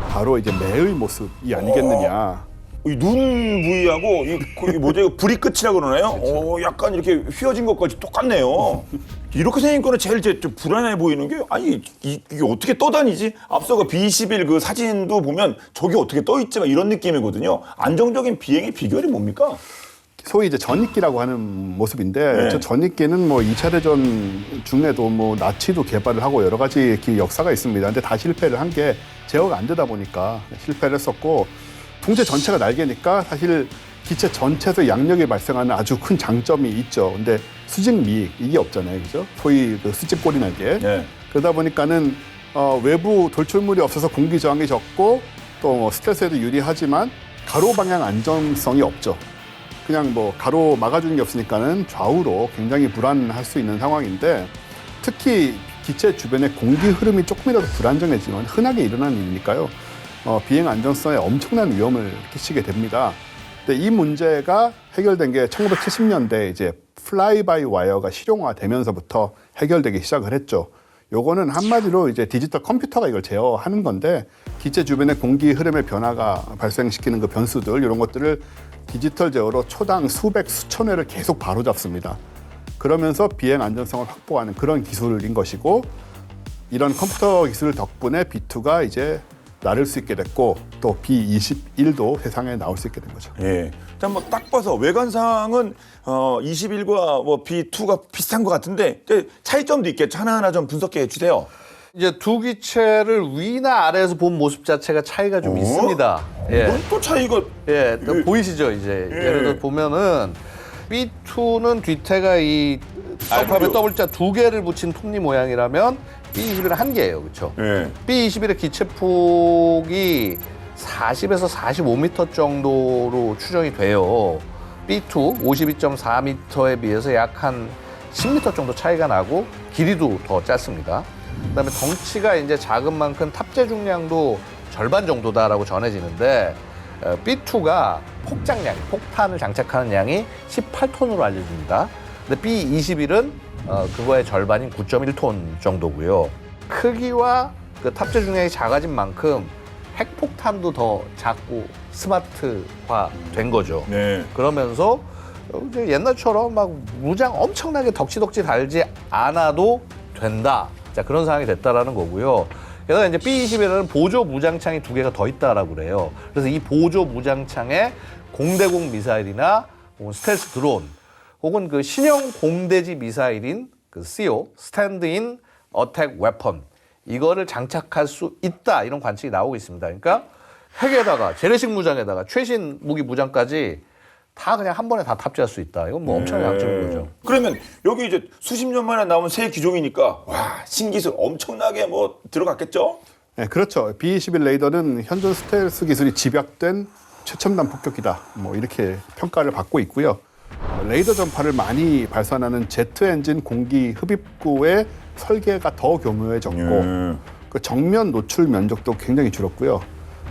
[SPEAKER 3] 바로 이제 매의 모습이 아니겠느냐.
[SPEAKER 1] 이 눈 부위하고 이 뭐죠? 이거 부리 끝이라고 그러나요? 약간 이렇게 휘어진 것까지 똑같네요. 이렇게 생긴 거는 제일 좀 불안해 보이는 게, 아니 이게 어떻게 떠다니지? 앞서 그 B-21 그 사진도 보면 저게 어떻게 떠 있지? 막 이런 느낌이거든요. 안정적인 비행의 비결이 뭡니까?
[SPEAKER 3] 소위 이제 전입기라고 하는 모습인데, 저 전입기는 뭐 2차 대전 중에도 뭐 나치도 개발을 하고 여러 가지 역사가 있습니다. 근데 다 실패를 한 게 제어가 안 되다 보니까 실패를 했었고, 통제 전체가 날개니까 사실 기체 전체에서 양력이 발생하는 아주 큰 장점이 있죠. 근데 수직 미익 이게 없잖아요, 그죠? 소위 그 수직 꼬리 날개. 그러다 보니까는 외부 돌출물이 없어서 공기 저항이 적고 또 스텔스에도 유리하지만 가로 방향 안정성이 없죠. 그냥 뭐 가로 막아주는 게 없으니까는 좌우로 굉장히 불안할 수 있는 상황인데, 특히 기체 주변의 공기 흐름이 조금이라도 불안정해지면 흔하게 일어나는 일이니까요. 비행 안전성에 엄청난 위험을 끼치게 됩니다. 근데 이 문제가 해결된 게 1970년대 이제 플라이 바이 와이어가 실용화되면서부터 해결되기 시작을 했죠. 요거는 한마디로 이제 디지털 컴퓨터가 이걸 제어하는 건데, 기체 주변의 공기 흐름의 변화가 발생시키는 그 변수들, 이런 것들을 디지털 제어로 초당 수백, 수천 회를 계속 바로잡습니다. 그러면서 비행 안전성을 확보하는 그런 기술인 것이고, 이런 컴퓨터 기술 덕분에 B2가 이제 나를 수 있게 됐고, 또 B-21도 세상에 나올 수 있게 된 거죠.
[SPEAKER 1] 예. 일단 뭐 딱 봐서 외관상은 21과 뭐 B2가 비슷한 것 같은데 차이점도 있겠죠. 하나하나 좀 분석해 주세요.
[SPEAKER 2] 이제 두 기체를 위나 아래에서 본 모습 자체가 차이가 좀 있습니다. 예.
[SPEAKER 1] 이건 또 차이가.
[SPEAKER 2] 예, 또 보이시죠? 이제 예를 들어 보면은 B2는 뒤태가 이 서프랍에 W자 두 개를 붙인 톱니 모양이라면 B-21은 한 개예요, 그렇죠?
[SPEAKER 1] 예.
[SPEAKER 2] B-21의 기체폭이 40에서 45m 정도로 추정이 돼요. B2 52.4m에 비해서 약 한 10m 정도 차이가 나고 길이도 더 짧습니다. 그다음에 덩치가 이제 작은 만큼 탑재 중량도 절반 정도다라고 전해지는데, B2가 폭장량, 폭탄을 장착하는 양이 18톤으로 알려집니다. 근데 B-21은 그거의 절반인 9.1톤 정도고요. 크기와 그 탑재 중량이 작아진 만큼 핵폭탄도 더 작고 스마트화 된 거죠.
[SPEAKER 1] 네.
[SPEAKER 2] 그러면서 이제 옛날처럼 막 무장 엄청나게 덕지덕지 달지 않아도 된다. 자, 그런 상황이 됐다라는 거고요. 게다가 이제 B-21에는 보조 무장창이 두 개가 더 있다라고 그래요. 그래서 이 보조 무장창에 공대공 미사일이나 혹은 스텔스 드론, 혹은 그 신형 공대지 미사일인 그 CO, 스탠드인 어택 웨펀, 이거를 장착할 수 있다, 이런 관측이 나오고 있습니다. 그러니까 핵에다가 재래식 무장에다가 최신 무기 무장까지 다 그냥 한 번에 다 탑재할 수 있다. 이건 뭐 엄청난 양쪽인 거죠.
[SPEAKER 1] 그러면 여기 이제 수십 년 만에 나온 새 기종이니까 와 신기술 엄청나게 뭐 들어갔겠죠?
[SPEAKER 3] 네, 그렇죠. B-21 레이더는 현존 스텔스 기술이 집약된 최첨단 폭격기다. 뭐 이렇게 평가를 받고 있고요. 레이더 전파를 많이 발산하는 제트 엔진 공기 흡입구의 설계가 더 교묘해졌고 그 정면 노출 면적도 굉장히 줄었고요.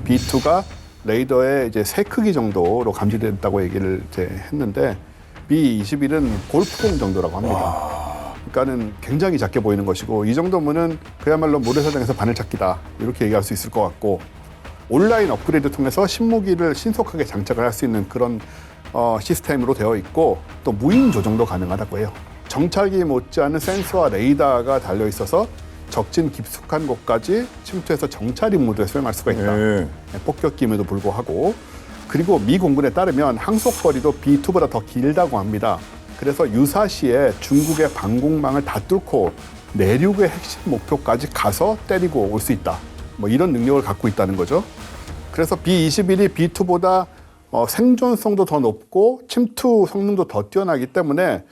[SPEAKER 3] B2가 레이더의 이제 세 크기 정도로 감지됐다고 얘기를 이제 했는데 B21은 골프공 정도라고 합니다. 그러니까는 굉장히 작게 보이는 것이고 이 정도면은 그야말로 모래사장에서 바늘찾기다 이렇게 얘기할 수 있을 것 같고 온라인 업그레이드 통해서 신무기를 신속하게 장착을 할 수 있는 그런 시스템으로 되어 있고 또 무인 조정도 가능하다고 해요. 정찰기 못지않은 센서와 레이더가 달려 있어서 적진 깊숙한 곳까지 침투해서 정찰 임무를 수행할 수가 있다.
[SPEAKER 1] 네.
[SPEAKER 3] 폭격기임에도 불구하고 그리고 미 공군에 따르면 항속거리도 B2보다 더 길다고 합니다. 그래서 유사시에 중국의 방공망을 다 뚫고 내륙의 핵심 목표까지 가서 때리고 올 수 있다. 뭐 이런 능력을 갖고 있다는 거죠. 그래서 B21이 B2보다 생존성도 더 높고 침투 성능도 더 뛰어나기 때문에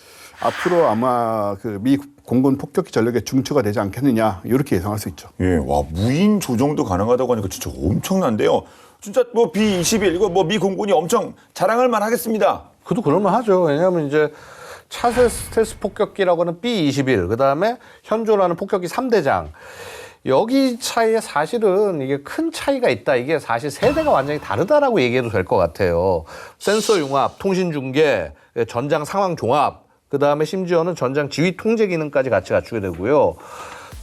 [SPEAKER 3] 앞으로 아마 그 미 공군 폭격기 전력의 중추가 되지 않겠느냐 이렇게 예상할 수 있죠.
[SPEAKER 1] 예, 와 무인 조정도 가능하다고 하니까 진짜 엄청난데요. 진짜 뭐 B21 이거 뭐 미 공군이 엄청 자랑할 만하겠습니다.
[SPEAKER 2] 그도 그럴만 하죠. 왜냐하면 이제 차세 스텔스 폭격기라고 하는 B21, 그 다음에 현존하는 폭격기 3대장. 여기 차이에 사실은 이게 큰 차이가 있다. 이게 사실 세대가 완전히 다르다라고 얘기해도 될 것 같아요. 센서 융합, 통신 중계, 전장 상황 종합, 그 다음에 심지어는 전장 지휘 통제 기능까지 같이 갖추게 되고요.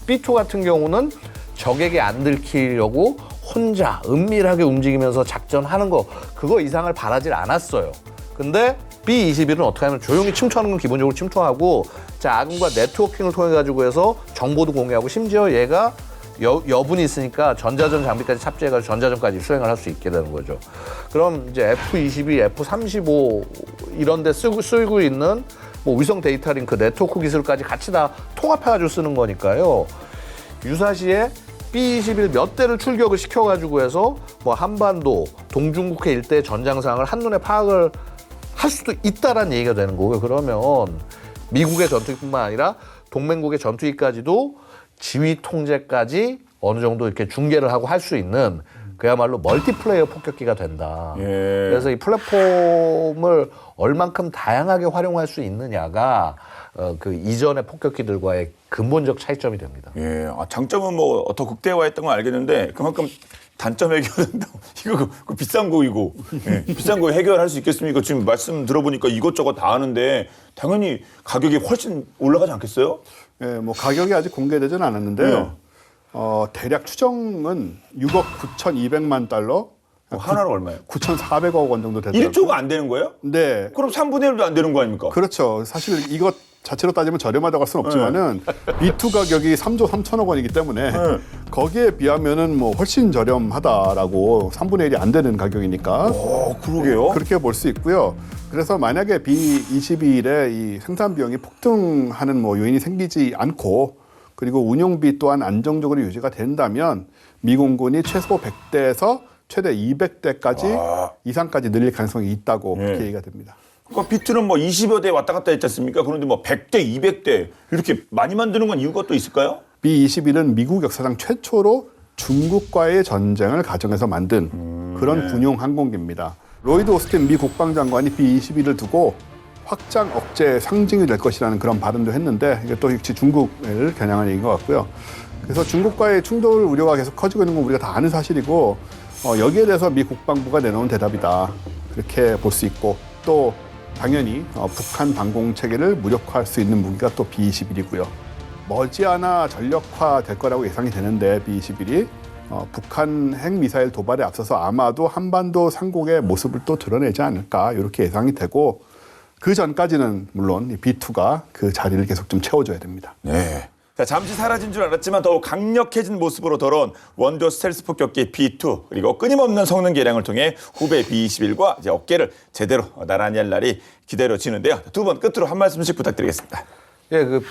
[SPEAKER 2] B2 같은 경우는 적에게 안 들키려고 혼자 은밀하게 움직이면서 작전하는 거, 그거 이상을 바라질 않았어요. 근데 B21은 어떻게 하면 조용히 침투하는 건 기본적으로 침투하고, 자, 아군과 네트워킹을 통해 가지고 해서 정보도 공유하고, 심지어 얘가 여분이 있으니까 전자전 장비까지 탑재해가지고 전자전까지 수행을 할 수 있게 되는 거죠. 그럼 이제 F-22, F-35 이런 데 쓰고 있는 뭐 위성 데이터 링크, 네트워크 기술까지 같이 다 통합해가지고 쓰는 거니까요. 유사시에 B-21 몇 대를 출격을 시켜가지고 해서 뭐 한반도, 동중국해 일대의 전장 상황을 한눈에 파악을 할 수도 있다라는 얘기가 되는 거고요. 그러면 미국의 전투기뿐만 아니라 동맹국의 전투기까지도 지휘 통제까지 어느 정도 이렇게 중계를 하고 할 수 있는 그야말로 멀티플레이어 폭격기가 된다.
[SPEAKER 1] 예.
[SPEAKER 2] 그래서 이 플랫폼을 얼만큼 다양하게 활용할 수 있느냐가 그 이전의 폭격기들과의 근본적 차이점이 됩니다.
[SPEAKER 1] 예, 장점은 뭐 더 극대화했던 건 알겠는데 그만큼 단점 해결한다고 이거 그 비싼 거이고 예, 비싼 거 해결할 수 있겠습니까? 지금 말씀 들어보니까 이것저것 다 하는데 당연히 가격이 훨씬 올라가지 않겠어요?
[SPEAKER 3] 예, 뭐 가격이 아직 공개되지는 않았는데요. 대략 추정은 6억 9,200만 달러,
[SPEAKER 1] 하나로 얼마예요?
[SPEAKER 3] 9,400억 원 정도 되더라고요.
[SPEAKER 1] 1조가 안 되는 거예요?
[SPEAKER 3] 네.
[SPEAKER 1] 그럼 3분의 1도 안 되는 거 아닙니까?
[SPEAKER 3] 그렇죠. 사실 이것 자체로 따지면 저렴하다고 할 수는 없지만은 B2 가격이 3조 3천억 원이기 때문에 거기에 비하면은 뭐 훨씬 저렴하다라고 3분의 1이 안 되는 가격이니까.
[SPEAKER 1] 그러게요.
[SPEAKER 3] 그렇게 볼 수 있고요. 그래서 만약에 B21의 이 생산 비용이 폭등하는 뭐 요인이 생기지 않고 그리고 운용비 또한 안정적으로 유지가 된다면 미 공군이 최소 100대에서 최대 200대까지 이상까지 늘릴 가능성이 있다고 그렇게 얘기가 됩니다.
[SPEAKER 1] 그러니까 비트는 뭐 20여 대 왔다 갔다 했지 않습니까? 그런데 뭐 100대, 200대 이렇게 많이 만드는 건 이유가 또 있을까요?
[SPEAKER 3] B21은 미국 역사상 최초로 중국과의 전쟁을 가정해서 만든 그런 군용 항공기입니다. 로이드 오스틴 미 국방장관이 B21을 두고 확장 억제의 상징이 될 것이라는 그런 발언도 했는데 이게 또 역시 중국을 겨냥한 얘기인 것 같고요. 그래서 중국과의 충돌 우려가 계속 커지고 있는 건 우리가 다 아는 사실이고 여기에 대해서 미 국방부가 내놓은 대답이다. 그렇게 볼 수 있고 또 당연히 북한 방공 체계를 무력화할 수 있는 무기가 또 B21이고요. 머지않아 전력화될 거라고 예상이 되는데 B21이 북한 핵미사일 도발에 앞서서 아마도 한반도 상공의 모습을 또 드러내지 않을까 이렇게 예상이 되고 그 전까지는 물론 B2가 그 자리를 계속 좀 채워줘야 됩니다.
[SPEAKER 1] 네. 자, 잠시 사라진 줄 알았지만 더욱 강력해진 모습으로 돌아온 원조 스텔스 폭격기 B2 그리고 끊임없는 성능 개량을 통해 후배 B21과 이제 어깨를 제대로 나란히 할 날이 기다려지는데요. 두 분 끝으로 한 말씀씩 부탁드리겠습니다.
[SPEAKER 2] 예, 그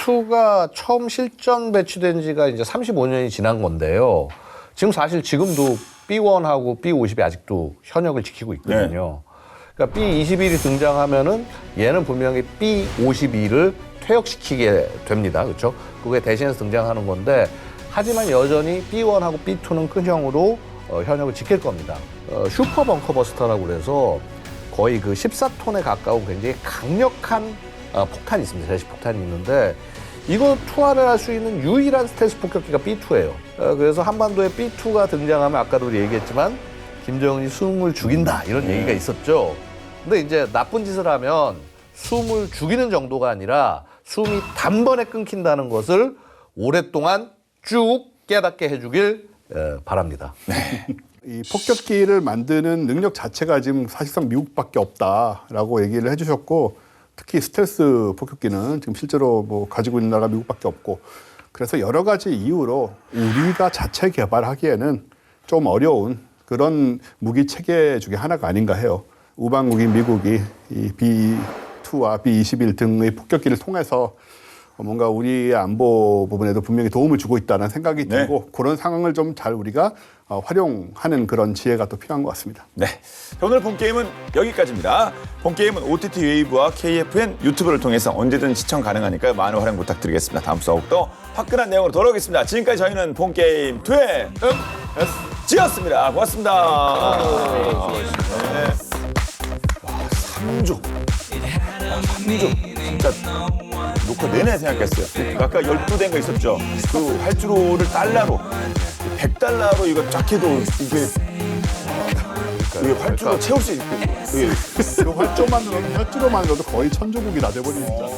[SPEAKER 2] B2가 처음 실전 배치된 지가 이제 35년이 지난 건데요. 지금 사실 지금도 B1하고 B50이 아직도 현역을 지키고 있거든요. 그러니까 B21이 등장하면은 얘는 분명히 B52를 퇴역시키게 됩니다. 그렇죠? 그게 대신해서 등장하는 건데 하지만 여전히 B1하고 B2는 큰 형으로 현역을 지킬 겁니다. 슈퍼 벙커 버스터라고 그래서 거의 그 14톤에 가까운 굉장히 강력한 폭탄이 있습니다. 제식 폭탄이 있는데 이거 투하를 할 수 있는 유일한 스텔스 폭격기가 B2예요. 그래서 한반도에 B2가 등장하면 아까도 우리 얘기했지만 김정은이 숨을 죽인다 이런 얘기가 있었죠. 근데 이제 나쁜 짓을 하면 숨을 죽이는 정도가 아니라 숨이 단번에 끊긴다는 것을 오랫동안 쭉 깨닫게 해주길 바랍니다.
[SPEAKER 3] 이 폭격기를 만드는 능력 자체가 지금 사실상 미국밖에 없다라고 얘기를 해주셨고 특히 스텔스 폭격기는 지금 실제로 뭐 가지고 있는 나라가 미국밖에 없고 그래서 여러 가지 이유로 우리가 자체 개발하기에는 좀 어려운 그런 무기 체계 중에 하나가 아닌가 해요. 우방국인 미국이 이 B2와 B21 등의 폭격기를 통해서 뭔가 우리의 안보 부분에도 분명히 도움을 주고 있다는 생각이 들고 그런 상황을 좀 잘 우리가 활용하는 그런 지혜가 또 필요한 것 같습니다.
[SPEAKER 1] 네, 오늘 본 게임은 여기까지입니다. 본 게임은 OTT 웨이브와 KFN 유튜브를 통해서 언제든 시청 가능하니까 많은 활용 부탁드리겠습니다. 다음 수 더욱더 화끈한 내용으로 돌아오겠습니다. 지금까지 저희는 본 게임 2의 지였습니다. 고맙습니다. 네. 3조. 3조. 진짜 녹화 내내 생각했어요. 아까 12대인 거 있었죠? 그 활주로를 달러로 100달러로 이거 쫙 해도 이게 활주로 채울 수 있고
[SPEAKER 3] 그 활주로만으로도 거의 천조국이 다 돼버리니까.